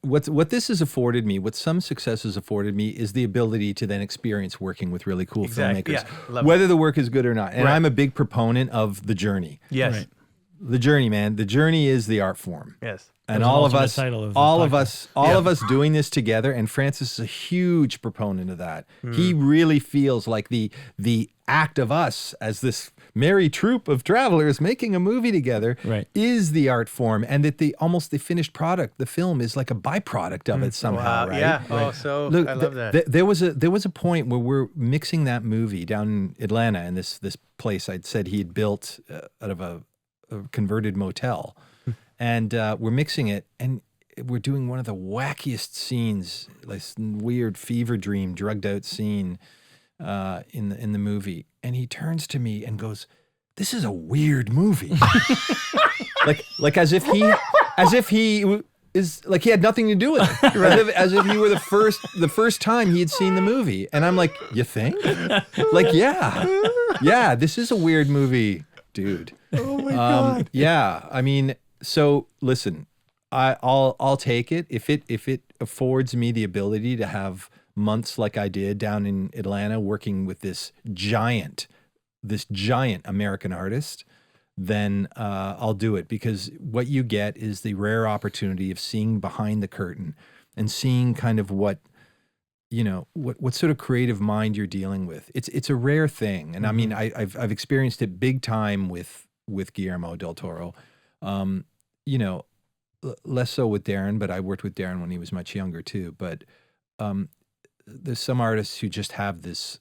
what this has afforded me, what some success has afforded me, is the ability to then experience working with really cool Exactly. filmmakers, Yeah. Love whether the work is good or not. And Right. I'm a big proponent of the journey. Yes. Right. The journey, man. The journey is the art form. Yes. And That was all of also the us, title of the all of podcast. us doing this together. And Francis is a huge proponent of that. He really feels like the act of us as this merry troupe of travelers making a movie together Right. is the art form, and that the finished product, the film, is like a byproduct of it somehow. Wow. Right? Yeah. Oh, so Look, I love that. There was a point where we're mixing that movie down in Atlanta, in this place I'd said he had built out of a converted motel, and we're mixing it, and we're doing one of the wackiest scenes, like this weird fever dream, drugged out scene in the movie, and he turns to me and goes, "This is a weird movie," like as if he is like he had nothing to do with it, as if he were the first time he had seen the movie, and I'm like, "You think?" Like, yeah, this is a weird movie, dude. Oh my God. Yeah, I mean, so listen, I'll take it if it affords me the ability to have months like I did down in Atlanta working with this giant American artist. Then I'll do it, because what you get is the rare opportunity of seeing behind the curtain and seeing kind of what sort of creative mind you're dealing with. It's a rare thing, and I mean I've experienced it big time with Guillermo del Toro. Less so with Darren, but I worked with Darren when he was much younger too. But there's some artists who just have this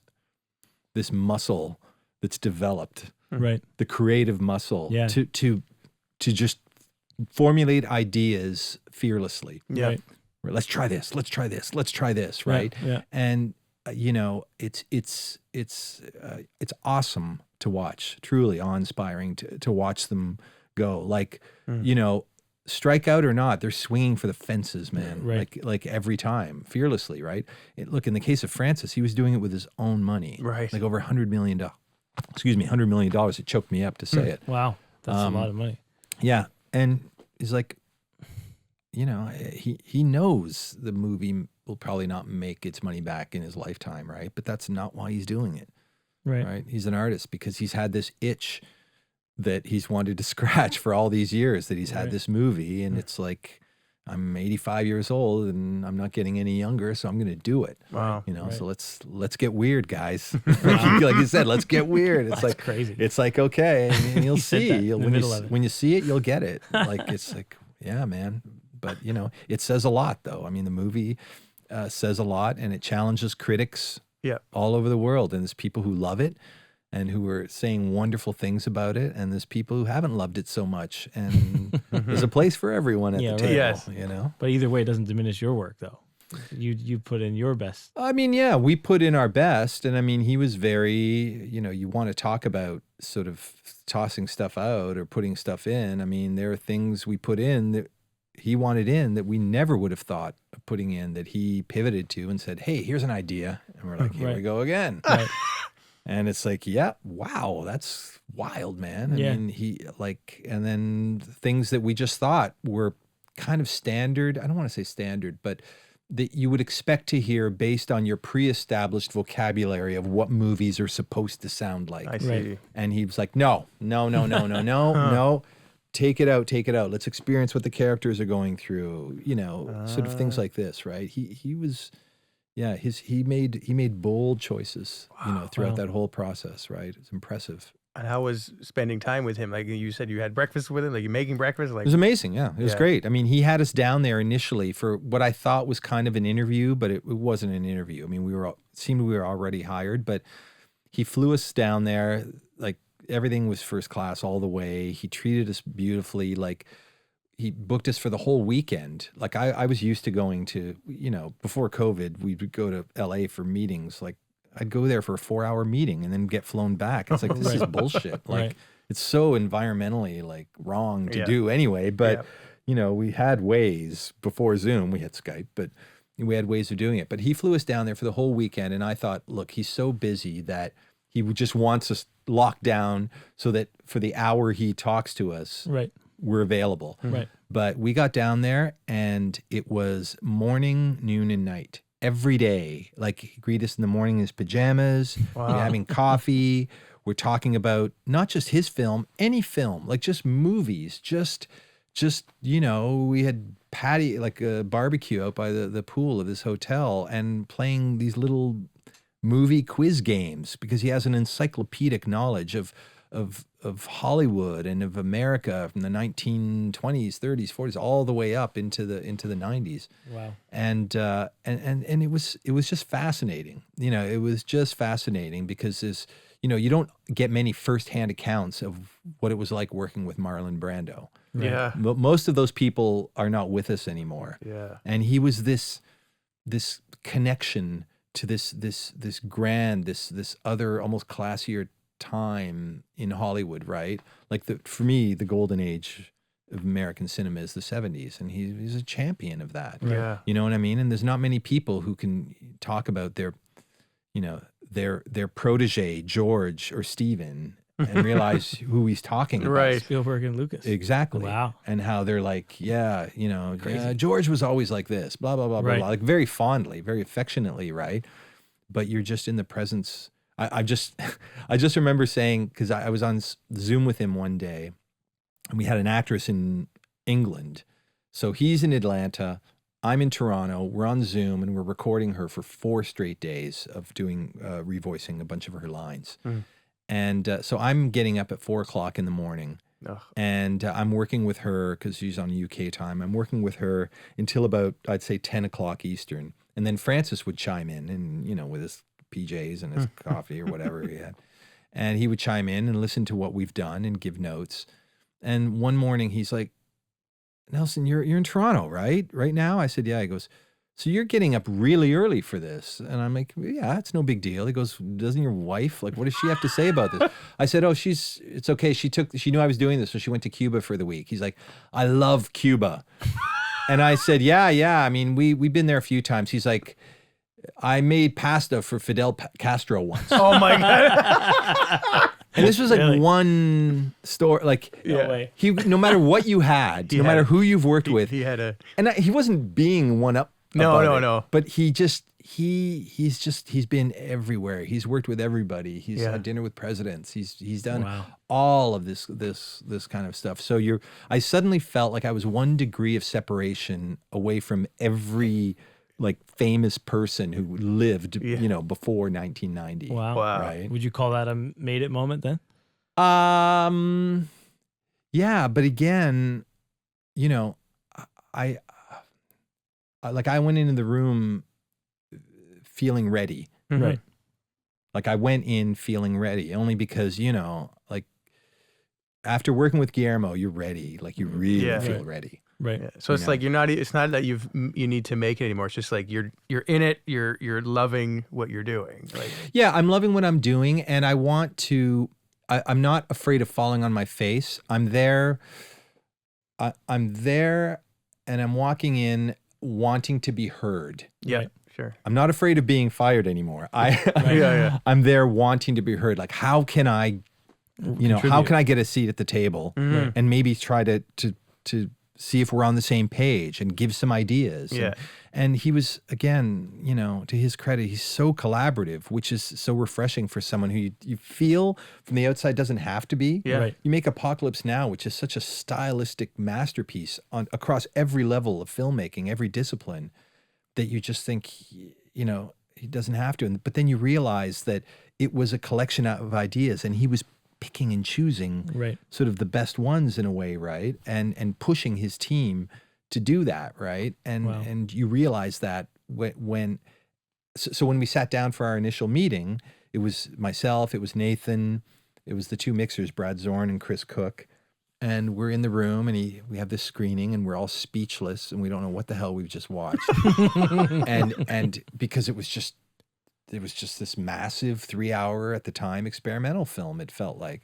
muscle that's developed, Right. the creative muscle, Yeah. to just formulate ideas fearlessly. Yeah. Right. Let's try this. Let's try this. Let's try this. Right. Yeah. And it's awesome to watch. Truly awe-inspiring to watch them go. Like strike out or not, they're swinging for the fences, man. Right. Like every time, fearlessly. Right. Look, in the case of Francis, he was doing it with his own money. Right. Like over $100 million. $100 million. It choked me up to say it. Wow. That's a lot of money. Yeah. And he's like, he knows the movie will probably not make its money back in his lifetime, right? But that's not why he's doing it, right? He's an artist because he's had this itch that he's wanted to scratch for all these years, that he's had this movie, and it's like, I'm 85 years old and I'm not getting any younger, so I'm going to do it. Wow. So let's get weird, guys. Like you said, let's get weird. It's like crazy. It's like, okay, and you'll see. of it. When you see it, you'll get it. Like, it's like, yeah, man. But it says a lot, though. I mean, the movie says a lot, and it challenges critics all over the world. And there's people who love it and who are saying wonderful things about it, and there's people who haven't loved it so much. And there's a place for everyone at the table. Yes. But either way, it doesn't diminish your work, though. You put in your best. I mean, yeah, we put in our best, and I mean, he was very, you want to talk about sort of tossing stuff out or putting stuff in. I mean, there are things we put in that he wanted in that we never would have thought of putting in that he pivoted to and said, "Hey, here's an idea," and we're like, "Here we go again." Right. And it's like, yeah, wow, that's wild, man. I mean, and then things that we just thought were kind of standard. I don't want to say standard, but that you would expect to hear based on your pre-established vocabulary of what movies are supposed to sound like. I see. Right. And he was like, no, no. Take it out. Let's experience what the characters are going through, sort of things like this, right? He was... Yeah, he made bold choices, throughout that whole process, right? It's impressive. And how was spending time with him? Like you said, you had breakfast with him. Like you making breakfast. Like it was amazing. Yeah, it was great. I mean, he had us down there initially for what I thought was kind of an interview, but it wasn't an interview. I mean, we were already hired, but he flew us down there. Like everything was first class all the way. He treated us beautifully. Like. He booked us for the whole weekend. Like I was used to going to, before COVID, we would go to LA for meetings. Like I'd go there for a 4-hour meeting and then get flown back. It's like, this is bullshit. Like it's so environmentally like wrong to do anyway. But, we had ways before Zoom, we had Skype, but we had ways of doing it. But he flew us down there for the whole weekend. And I thought, look, he's so busy that he just wants us locked down so that for the hour he talks to us, we're available. Right. But we got down there and it was morning, noon, and night every day. Like he greeted us in the morning in his pajamas. Wow. We're having coffee. We're talking about not just his film, any film, like just movies, just we had like a barbecue out by the pool of this hotel and playing these little movie quiz games because he has an encyclopedic knowledge of Hollywood and of America from the 1920s, 30s, 40s, all the way up into the 90s. Wow. And it was just fascinating. It was just fascinating because you don't get many firsthand accounts of what it was like working with Marlon Brando. Right. Yeah. But most of those people are not with us anymore. Yeah. And he was this connection to this grand, this other almost classier time in Hollywood, right? Like for me, the golden age of American cinema is the 70s, and he's a champion of that. Yeah. You know what I mean? And there's not many people who can talk about their protege, George or Steven, and realize who he's talking about. Right. Spielberg and Lucas. Exactly. Wow. And how they're like, George was always like this, blah, blah, blah, blah, blah. Like very fondly, very affectionately, right? But you're just in the presence. I just remember saying, because I was on Zoom with him one day, and we had an actress in England. So he's in Atlanta, I'm in Toronto, we're on Zoom, and we're recording her for 4 straight days of doing revoicing a bunch of her lines. And so I'm getting up at 4 o'clock in the morning, and I'm working with her, because she's on UK time, I'm working with her until about, I'd say, 10 o'clock Eastern. And then Francis would chime in, and, with his PJs and his coffee or whatever he had. And he would chime in and listen to what we've done and give notes. And one morning he's like, Nelson, you're in Toronto, right? Right now? I said, yeah. He goes, so you're getting up really early for this? And I'm like, yeah, it's no big deal. He goes, doesn't your wife, like, what does she have to say about this? I said, it's okay. She knew I was doing this, so she went to Cuba for the week. He's like, I love Cuba. And I said, yeah. I mean, we've been there a few times. He's like, I made pasta for Fidel Castro once. Oh my God. And this was like one store, like No way. No matter what you had, no matter who you've worked with, he had and he wasn't being one up. No. But he's been everywhere. He's worked with everybody. He's had dinner with presidents. He's done all of this kind of stuff. So I suddenly felt like I was 1 degree of separation away from every like famous person who lived, before 1990. Wow. Right. Would you call that a made it moment then? Yeah, but again, I went into the room feeling ready. Right. Like I went in feeling ready only because, like after working with Guillermo, you're ready. Like you really feel ready. Right. Yeah. So it's like it's not that you need to make it anymore. It's just like you're in it. You're loving what you're doing. Like, yeah, I'm loving what I'm doing, and I want to. I'm not afraid of falling on my face. I'm there. I'm there, and I'm walking in wanting to be heard. Yeah, Right. sure. I'm not afraid of being fired anymore. I'm there wanting to be heard. Like, how can I, how can I get a seat at the table and maybe try to see if we're on the same page and give some ideas. Yeah. And he was, again, to his credit, he's so collaborative, which is so refreshing for someone who you feel from the outside doesn't have to be. Yeah. Right. You make Apocalypse Now, which is such a stylistic masterpiece across every level of filmmaking, every discipline, that you just think, he doesn't have to. But then you realize that it was a collection of ideas, and he was picking and choosing sort of the best ones in a way, right? And pushing his team to do that, right? And you realize that when we sat down for our initial meeting, it was myself, it was Nathan, it was the two mixers, Brad Zorn and Chris Cook, and we're in the room, and we have this screening, and we're all speechless, and we don't know what the hell we've just watched, and because it was just this massive 3-hour at the time experimental film, it felt like.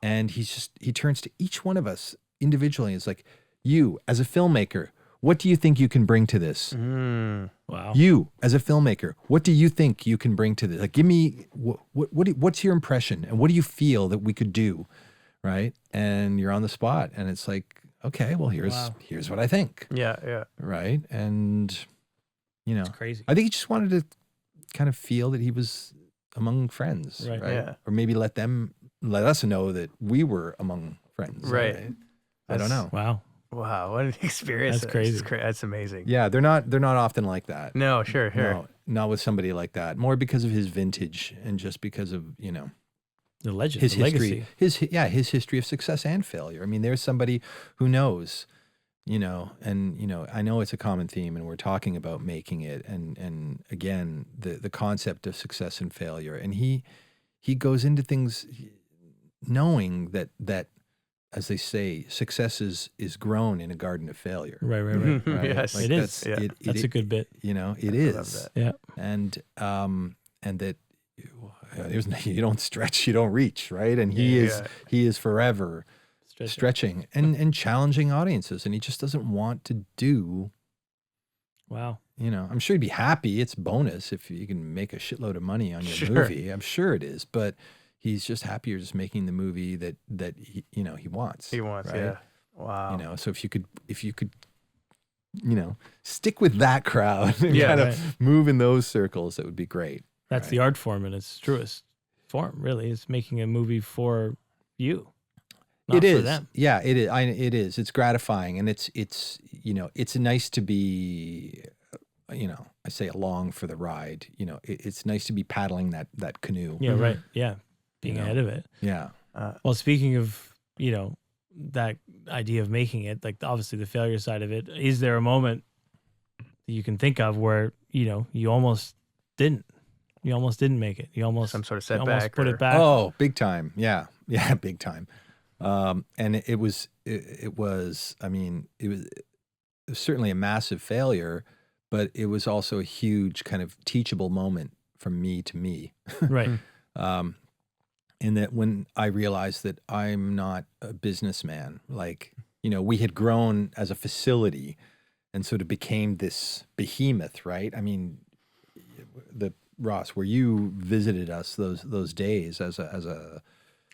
And he turns to each one of us individually and is like, you as a filmmaker, what do you think you can bring to this? Wow. You as a filmmaker, what do you think you can bring to this? Like, give me, what's your impression and what do you feel that we could do? Right. And you're on the spot and it's like, okay, well, here's what I think. Yeah. Yeah. Right. And, It's crazy. I think he just wanted to kind of feel that he was among friends, right? Yeah. Or maybe let us know that we were among friends, Right. I don't know. Wow. Wow, what an experience! That's crazy. That's amazing. Yeah, they're not often like that. No, sure. No, not with somebody like that. More because of his vintage and just because of the legend, his the history, legacy. his history of success and failure. I mean, there's somebody who knows. And I know it's a common theme, and we're talking about making it, and again, the concept of success and failure, and he goes into things knowing that, as they say, success is grown in a garden of failure. Right. Yes, It is. That's a good bit. It is. That. Yeah. And that you don't stretch, you don't reach, right? And he is forever stretching and challenging audiences, and he just doesn't want to do. Wow. I'm sure he'd be happy. It's bonus if you can make a shitload of money on your movie. I'm sure it is, but he's just happier just making the movie that he wants. He wants, right? yeah. Wow. So if you could stick with that crowd and Yeah, kind right. of move in those circles, that would be great. That's the art form in its truest form, really. It's making a movie for you. Not It for is. them. Yeah, it is. It is. It's gratifying, and it's it's nice to be, I say along for the ride. It's nice to be paddling that canoe. Yeah, right. Yeah. Being ahead of it. Yeah. Well, speaking of, that idea of making it, like obviously the failure side of it, is there a moment that you can think of where, you almost didn't make it? You almost Some sort of you almost setback put or- it back. Oh, big time. Yeah. Yeah, big time. And it was certainly a massive failure, but it was also a huge kind of teachable moment from me to me. Right. In that when I realized that I'm not a businessman, like, we had grown as a facility and sort of became this behemoth, right? I mean, Ross, where you visited us those days as a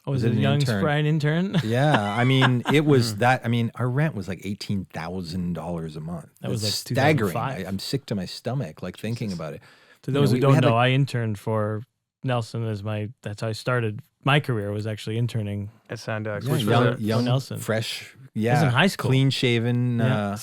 Was it a young sprite intern? Yeah, I mean, it was that. I mean, our rent was like $18,000 a month. That was It's like staggering. 2005. I'm sick to my stomach, like thinking about it. To those who we don't had, know, like- I interned for Nelson that's how I started my career, was actually interning. At Sandox. Yeah, Which young, was young Nelson. fresh. was Yeah, in high school. clean shaven. Yeah,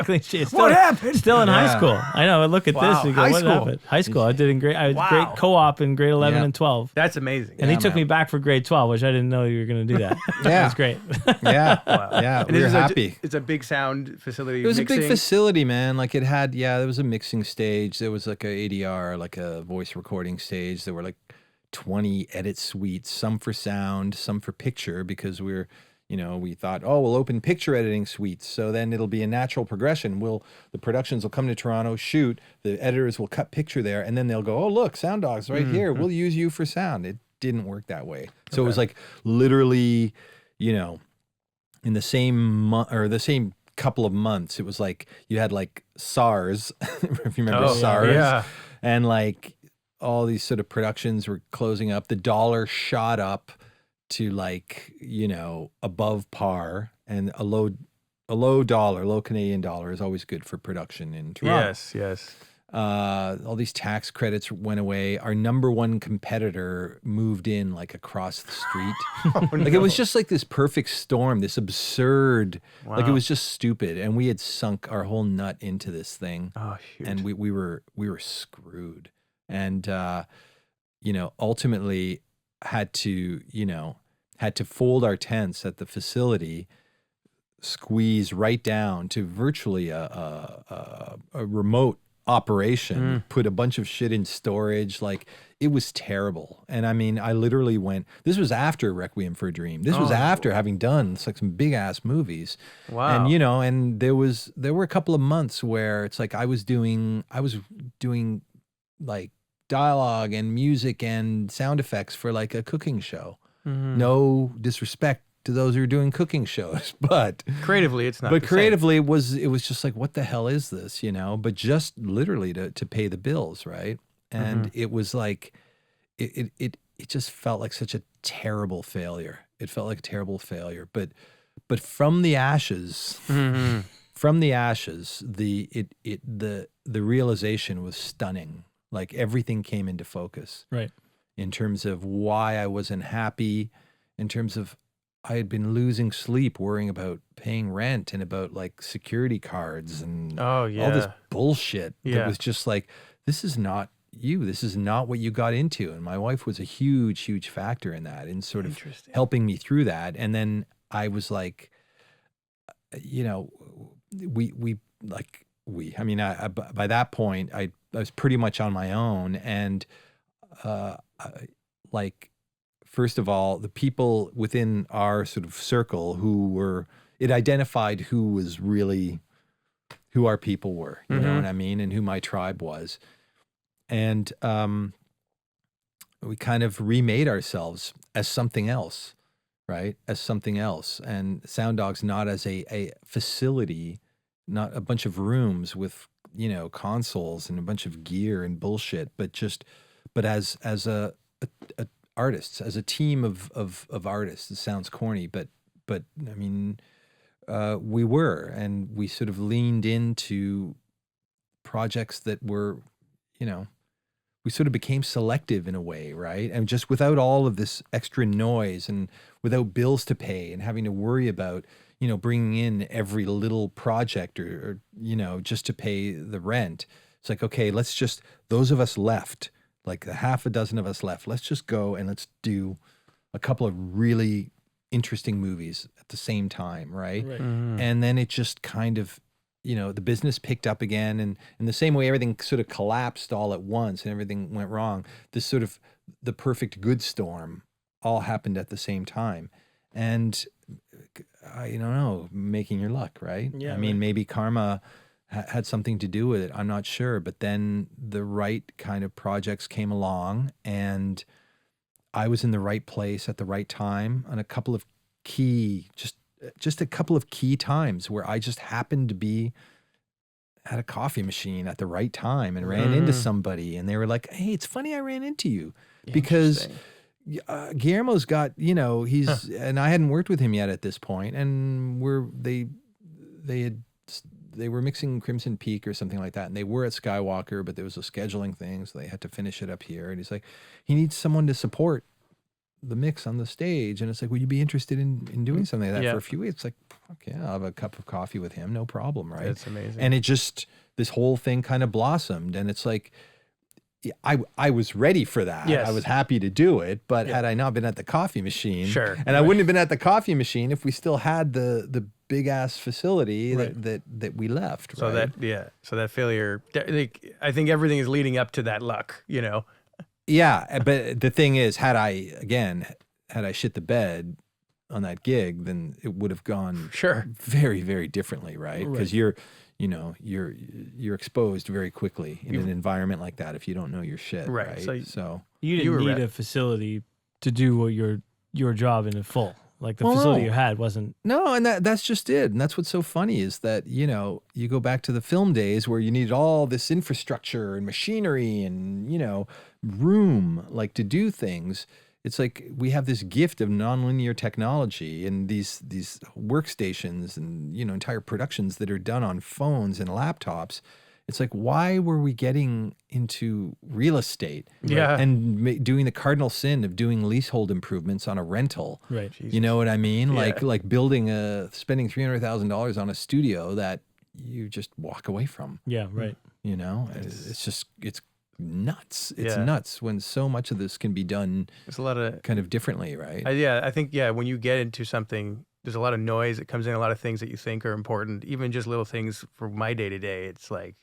clean shave. What happened? Still in high Yeah. school. I know. I look at Wow, this and go, high what school. happened? High school. I did I had Wow. great co-op in grade 11 Yeah. and 12. That's amazing. And he Yeah, took me man. back for grade 12, which I didn't know you were going to do that. Yeah. That's great. Yeah, Wow. yeah, And we were this is happy. It's a big sound facility. It was a big mixing. facility, man. Like it had, there was a mixing stage. There was like a ADR, like a voice recording stage. There were like 20 edit suites, some for sound, some for picture, because we thought, we'll open picture editing suites. So then it'll be a natural progression. The productions will come to Toronto, shoot, the editors will cut picture there, and then they'll go, oh, look, Sound Dogs right here. We'll use you for sound. It didn't work that way. So it was like literally, in the same month or the same couple of months. It was like you had like SARS, if you remember SARS, and like all these sort of productions were closing up. The dollar shot up to like, you know, above par, and a low Canadian dollar is always good for production in Toronto. Yes. All these tax credits went away. Our number one competitor moved in like across the street. It was just like this perfect storm, this absurd, like it was just stupid. And we had sunk our whole nut into this thing. Oh, shoot. And we were screwed. And, you know, ultimately had to fold our tents at the facility, squeeze right down to virtually a remote operation, put a bunch of shit in storage. Like, it was terrible. And I mean, I literally went, this was after Requiem for a Dream. This was after having done like some big ass movies. Wow. And, you know, and there were a couple of months where it's like I was doing like dialogue and music and sound effects for like a cooking show. No disrespect to those who are doing cooking shows, but creatively it's not. But creatively it was just like, what the hell is this, you know? But just literally to pay the bills, right? And it was like it just felt like such a terrible failure. It felt like a terrible failure. But from the ashes, the realization was stunning. Like, everything came into focus. Right. In terms of why I wasn't happy, in terms of I had been losing sleep worrying about paying rent and about like security cards and all this bullshit. That was just like, this is not you. This is not what you got into. And my wife was a huge, huge factor in that, and sort of helping me through that. And then I was like, you know, by that point, I was pretty much on my own. And first of all, the people within our sort of circle it identified who our people were, you know what I mean? And who my tribe was. And we kind of remade ourselves as something else, right? As something else. And Sound Dogs not as a facility, not a bunch of rooms with, you know, consoles and a bunch of gear and bullshit, but as a artists, as a team of artists. It sounds corny, but I mean, we were, and we sort of leaned into projects that were, you know, we sort of became selective in a way, right? And just without all of this extra noise and without bills to pay and having to worry about, you know, bringing in every little project or you know, just to pay the rent. It's like, okay, let's just, those of us left, like a half a dozen of us left, let's just go and let's do a couple of really interesting movies at the same time, right? And then it just kind of, you know, the business picked up again, and in the same way everything sort of collapsed all at once and everything went wrong, this sort of the perfect good storm all happened at the same time. And I don't know, making your luck, right? Yeah, I mean, maybe karma had something to do with it. I'm not sure. But then the right kind of projects came along, and I was in the right place at the right time on a couple of key, just a couple of key times where I just happened to be at a coffee machine at the right time and ran into somebody, and they were like, "Hey, it's funny I ran into you because Guillermo's got, you know, he's," and I hadn't worked with him yet at this point, and they were mixing Crimson Peak or something like that, and they were at Skywalker, but there was a scheduling thing, so they had to finish it up here. And he's like, he needs someone to support the mix on the stage, and it's like, would you be interested in doing something like that for a few weeks? It's like, okay, I'll have a cup of coffee with him, no problem, right? That's amazing. And it just, this whole thing kind of blossomed, and it's like, I was ready for that. Yes. I was happy to do it, but had I not been at the coffee machine, and I right. wouldn't have been at the coffee machine if we still had the big ass facility that we left. So right? So that failure, I think everything is leading up to that luck, you know? Yeah. But the thing is, had I shit the bed on that gig, then it would have gone very, very differently. Right. Because you're exposed very quickly in an environment like that if you don't know your shit. Right. So you didn't need a facility to do what your job in full. Like the Well, facility no. you had wasn't. No, and that's just it. And that's what's so funny is that, you know, you go back to the film days where you needed all this infrastructure and machinery and, you know, room like to do things. It's like we have this gift of nonlinear technology and these workstations and, you know, entire productions that are done on phones and laptops. It's like, why were we getting into real estate and doing the cardinal sin of doing leasehold improvements on a rental? Right. You know what I mean? Yeah. Like spending $300,000 on a studio that you just walk away from. Yeah, right. You know, it's nuts. It's nuts when so much of this can be done. There's a lot of kind of differently, right? I think when you get into something, there's a lot of noise that comes in, a lot of things that you think are important, even just little things for my day to day. It's like,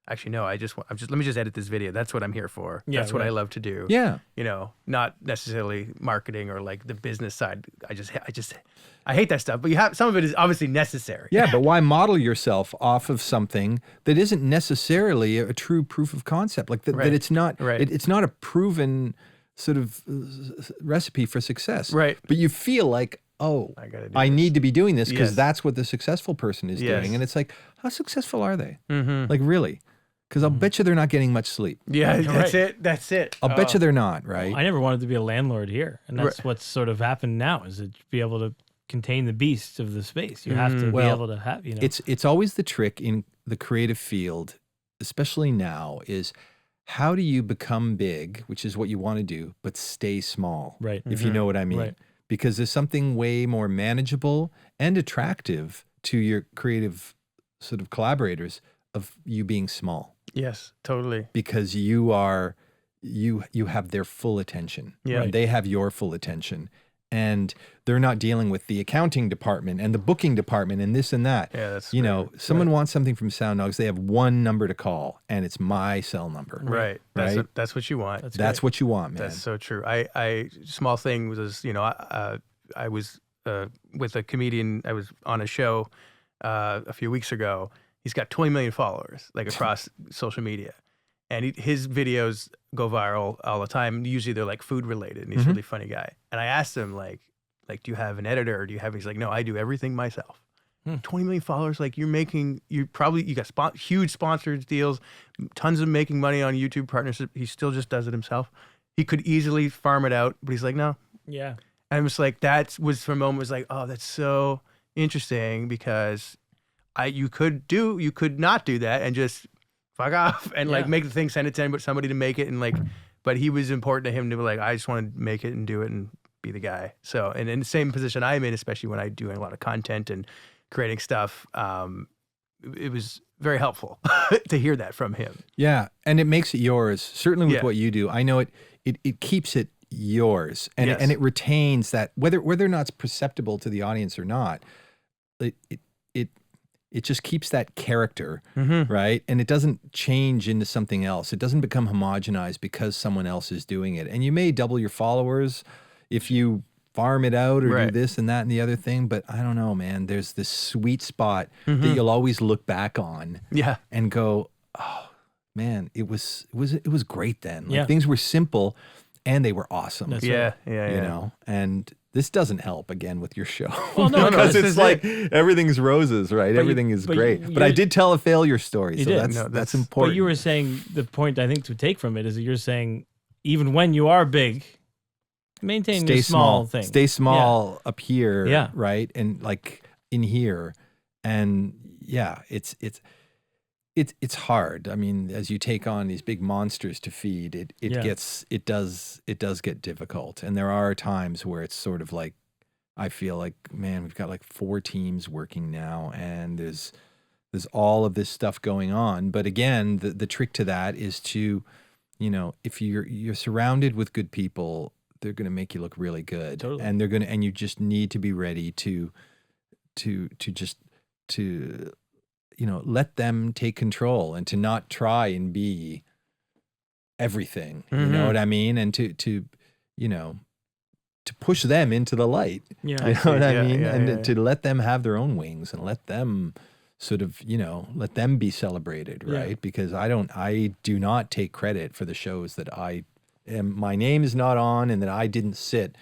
actually, no, let me just edit this video. That's what I'm here for. Yeah, That's what I love to do. Yeah. You know, not necessarily marketing or like the business side. I hate that stuff, but some of it is obviously necessary. Yeah, but why model yourself off of something that isn't necessarily a true proof of concept? Like that it's not, it's not a proven sort of recipe for success. Right. But you feel like, I need to be doing this because that's what the successful person is doing. And it's like, how successful are they? Mm-hmm. Like, really? Because I'll bet you they're not getting much sleep. Yeah, that's it. I'll bet you they're not, right? Well, I never wanted to be a landlord here. And that's what's sort of happened now, is to be able to contain the beast of the space. You have to be able to have, you know. It's always the trick in the creative field, especially now, is how do you become big, which is what you want to do, but stay small, right? If you know what I mean. Right. Because there's something way more manageable and attractive to your creative sort of collaborators of you being small. Yes, totally. Because you have their full attention. Yeah. And they have your full attention. And they're not dealing with the accounting department and the booking department and this and that. Yeah, that's someone wants something from Sound Dogs, they have one number to call, and it's my cell number. Right. Right. That's what you want. That's what you want, man. That's so true. Small thing was, I was with a comedian. I was on a show a few weeks ago. He's got 20 million followers, like across social media. And his videos go viral all the time. Usually they're like food related, and he's a really funny guy. And I asked him, like, do you have an editor, or do you have? He's like, no, I do everything myself. 20 million followers, like you got huge sponsored deals, tons of making money on YouTube partnership. He still just does it himself. He could easily farm it out, but he's like, no. Yeah. And it was like, for a moment, was like, oh, that's so interesting, because you could not do that and just fuck off and like make the thing, send it to somebody to make it, and like, but he was important to him to be like, I just want to make it and do it and be the guy. So, and in the same position I'm in, especially when I'm doing a lot of content and creating stuff, it was very helpful to hear that from him. Yeah, and it makes it yours. Certainly with what you do, I know it keeps it yours, and it retains that, whether or not it's perceptible to the audience or not. It just keeps that character, right? And it doesn't change into something else. It doesn't become homogenized because someone else is doing it. And you may double your followers if you farm it out or do this and that and the other thing. But I don't know, man. There's this sweet spot that you'll always look back on and go, oh, man, it was great then. Like, things were simple and they were awesome. That's You know, and this doesn't help again with your show. Well, no, because it's like everything's roses, right? Everything is but great. But I did tell a failure story, so that's important. But you were saying, the point I think to take from it is that you're saying, even when you are big, maintain the small thing. Stay small up here, right? And like in here. And it's hard. I mean, as you take on these big monsters to feed, it does get difficult. And there are times where it's sort of like, I feel like, man, we've got like 4 teams working now, and there's all of this stuff going on. But again, the trick to that is to, if you're surrounded with good people, they're going to make you look really good. Totally. And you just need to be ready to let them take control, and to not try and be everything. You know what I mean? And to push them into the light. Yeah. You know what I mean? And to let them have their own wings, and let them sort of, let them be celebrated, right? Yeah. Because I do not take credit for the shows that my name is not on, and that I didn't sit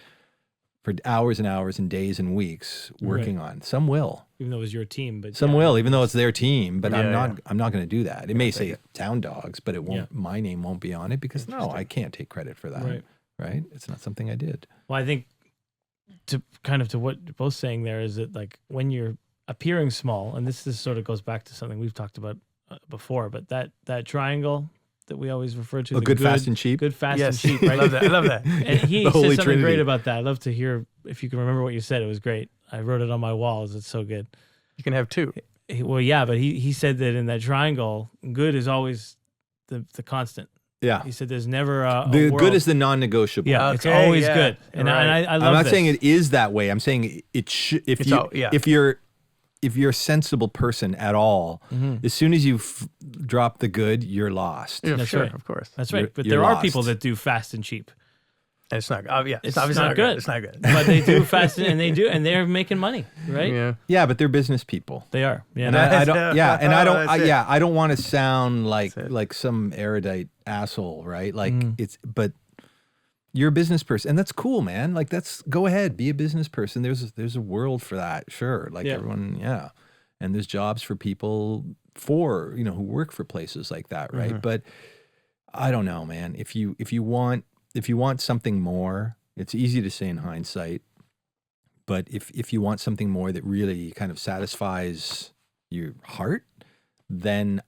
for hours and hours and days and weeks working on. Some will. Even though it was your team, but some will, even though it's their team, but I'm not going to do that. It may say Sound Dogs, but it won't. My name won't be on it because I can't take credit for that. Right? It's not something I did. Well, I think to what you're both saying there is that like when you're appearing small, and this sort of goes back to something we've talked about before, but that triangle that we always refer to, good, fast, and cheap. Good, fast, and cheap. Right? I love that. And he said Holy something Trinity. great about that. I'd love to hear if you can remember what you said. It was great. I wrote it on my walls. It's so good. You can have two. Well, yeah, but he said that in that triangle, good is always the constant. Yeah. He said there's never the world. good is the non-negotiable. Yeah, it's always good. And I love I'm not this. saying it is that way. I'm saying it should. If you're a sensible person at all, as soon as you drop the good, you're lost. Yeah, That's sure, right. of course. That's right. But you're there are lost. people that do fast and cheap. And it's not. It's obviously not good. It's not good. But they do fast and they're making money, right? Yeah, but they're business people. They are. Yeah. And I don't. Yeah, and I don't. That's it. I don't want to sound like some erudite asshole, right? Like but you're a business person, and that's cool, man. Like go ahead, be a business person. There's a world for that, sure. Like everyone, and there's jobs for people who work for places like that, right? But I don't know, man. If you want something more, it's easy to say in hindsight, but if you want something more that really kind of satisfies your heart, then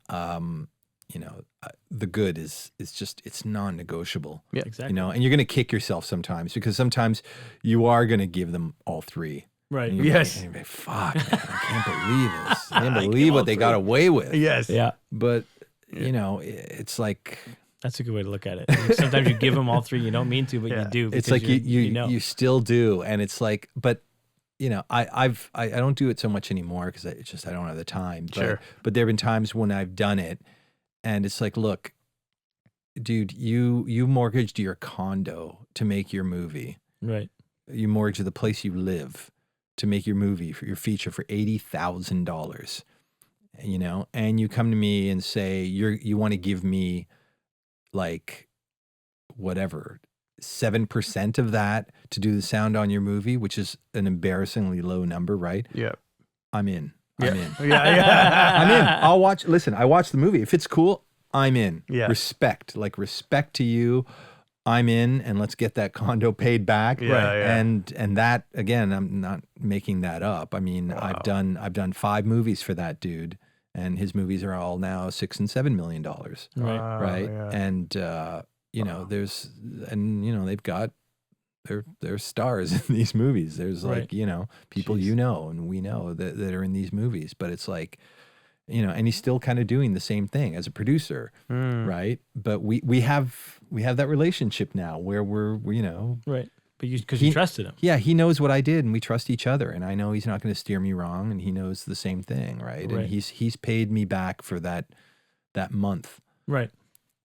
the good is just, it's non-negotiable. Yeah, exactly. And you're going to kick yourself sometimes because sometimes you are going to give them all three. Right. And you're like, fuck, man, I can't believe this. I can't believe what they got away with. Yes. Yeah. But it's like, that's a good way to look at it. Sometimes you give them all three. You don't mean to, but you do. It's like you still do, and it's like, but I don't do it so much anymore because I don't have the time. But there have been times when I've done it, and it's like, look, dude, you mortgaged your condo to make your movie, right? You mortgaged the place you live to make your movie for your feature for $80,000, and you come to me and say you want to give me like whatever 7% of that to do the sound on your movie, which is an embarrassingly low number, right? Yeah. I'm in. Yeah. I'm in. Yeah. I'm in. I'll watch. Listen, I watch the movie. If it's cool, I'm in. Yeah. Respect to you. I'm in, and let's get that condo paid back. Yeah, right. Yeah. And that, again, I'm not making that up. I mean, I've done 5 movies for that dude, and his movies are all now $6 and $7 million. Right. Right. Yeah. And they've got they're stars in these movies. There's like, people and we know that are in these movies, but it's like, and he's still kind of doing the same thing as a producer, right? But we have that relationship now where we're right. But because you trusted him. Yeah, he knows what I did, and we trust each other, and I know he's not going to steer me wrong, and he knows the same thing, right? And he's paid me back for that month, right?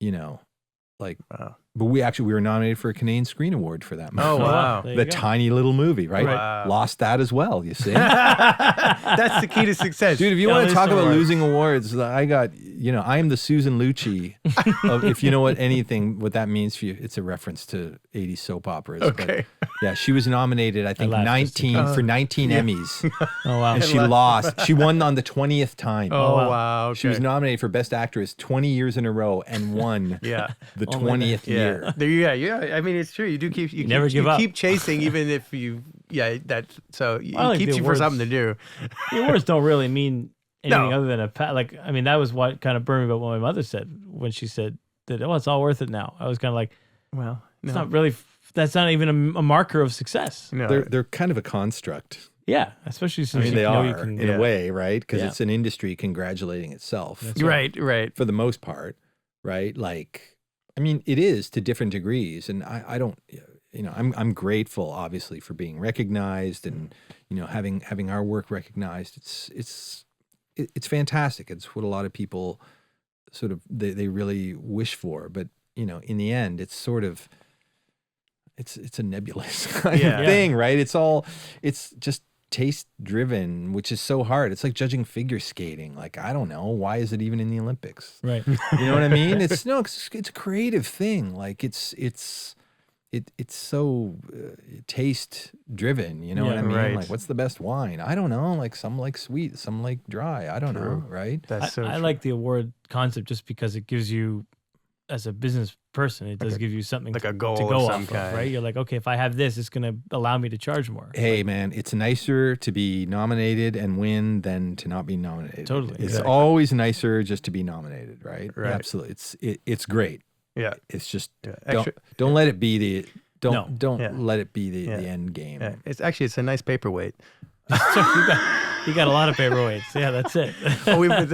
Wow. But we were nominated for a Canadian Screen Award for that movie. Oh, wow. The tiny little movie, right? Wow. Lost that as well, you see? That's the key to success. Dude, if you want to talk about losing awards, I got, I am the Susan Lucci of, if you know what that means for you. It's a reference to 80s soap operas. Okay. But yeah, she was nominated, I think, 19 Emmys. Oh, wow. And she lost. She won on the 20th time. Oh, wow. Okay. She was nominated for Best Actress 20 years in a row and won the 20th year. Yeah. I mean, it's true. You do keep you never give up. Keep chasing, even if you it keeps you for something to do. The awards don't really mean anything other than a pat. Like, I mean, that was what kind of burned me about what my mother said when she said that, it's all worth it now. I was kind of like, well, it's not really. That's not even a marker of success. No. They're kind of a construct. Yeah, especially since they are in a way, right? Because it's an industry congratulating itself. That's right. For the most part, right? Like, I mean, it is to different degrees, and I don't, I'm grateful, obviously, for being recognized and having our work recognized. It's fantastic. It's what a lot of people sort of they really wish for, but in the end, it's sort of it's a nebulous kind of thing, right? It's just taste driven, which is so hard. It's like judging figure skating. Like, I don't know, why is it even in the Olympics? Right. You know what I mean? It's a creative thing. Like it's it's so taste driven, you know what I mean? Right. Like, what's the best wine? I don't know. Like, some like sweet, some like dry. I don't know, right? That's so I true. like the award concept just because it gives you, as a business person, it does give you something like a goal to of go some off kind. of, right? You're like, okay, if I have this, it's going to allow me to charge more. Hey, man, it's nicer to be nominated and win than to not be nominated. Totally. It's Exactly. always nicer just to be nominated, right? Right. Absolutely. It's great. Yeah. It's just Extra- don't let it be the don't Yeah. let it be the Yeah. end game. Yeah. It's a nice paperweight. So you got a lot of paperweights. Yeah, that's it. We put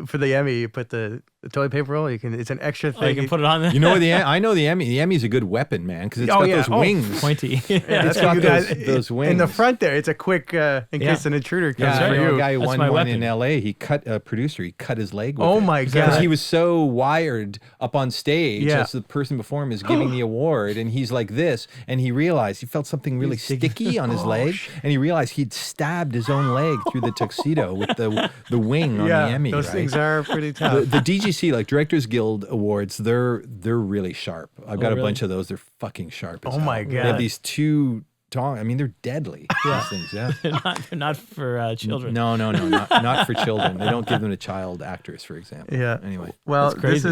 for the Emmy, you put the toilet paper roll. It's an extra thing. Oh, you can put it on there. You know what I know the Emmy. The Emmy's a good weapon, man, because it's got those wings. Pointy. Yeah, that's got what you guys those wings. in the front there. It's a quick in case an intruder comes Yeah, I for know you. a guy who That's won my one weapon. in L.A. He cut a producer. He cut his leg with Oh it. my Because God. he was so wired up on stage Yeah. as the person before him is giving the award, and he's like this, and he realized he felt something really sticky on his leg, and he realized he'd stabbed his own leg through the tuxedo with the wing on the Emmy. those right? things are pretty tough. The DGC, like Directors Guild Awards, they're really sharp. I've got a really? bunch of those. They're fucking sharp. As Oh hell. my They have God. these two. I mean, they're deadly. These things, yeah. they're not for children. No, not for children. They don't give them to child actors, for example. Yeah. Anyway, Well, That's this crazy.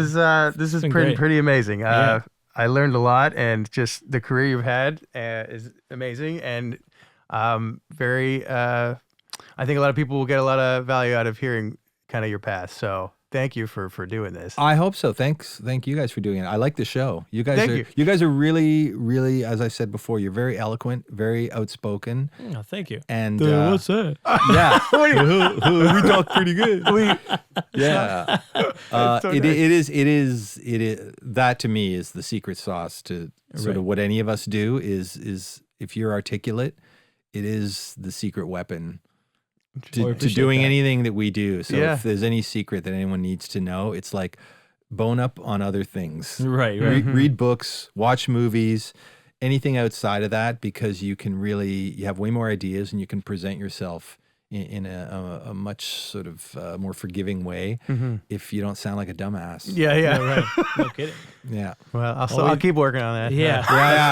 is been pretty great. pretty amazing. Yeah. I learned a lot, and just the career you've had is amazing, and very. I think a lot of people will get a lot of value out of hearing kind of your past. So thank you for doing this. I hope so. Thank you guys for doing it. I like the show. You guys Thank are you. you guys are really, really, as I said before, you're very eloquent, very outspoken, Oh, thank you. and What's that? yeah, we talk pretty good. Yeah, so it nice. is that to me is the secret sauce to sort of what any of us do is if you're articulate, it is the secret weapon to doing anything that we do. So Yeah. if there's any secret that anyone needs to know, it's like bone up on other things. Right. Read books, watch movies, anything outside of that, because you have way more ideas and you can present yourself in a much sort of more forgiving way if you don't sound like a dumbass. Yeah. Right. No kidding. Yeah. Well, I'll keep working on that. Yeah.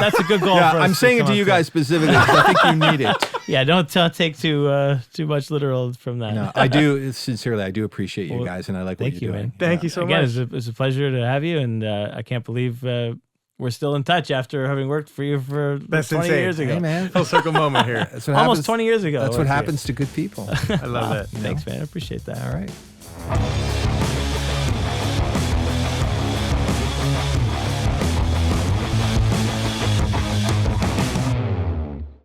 That's a good goal. Yeah, for us I'm saying it come to up you guys specifically because I think you need it. Yeah, don't take too much literal from that. No, I do sincerely. I do apprate you Well, guys, and I like what thank you're you, doing. man. Thank you so Again, much. it's a pleasure to have you, and I can't believe we're still in touch after having worked for you for That's 20 insane. years ago. Hey, man. Full circle moment here. That's what Almost happens. 20 years ago. That's I what worked for you. happens to good people. I love that. Thanks, man. I appreciate that. All right.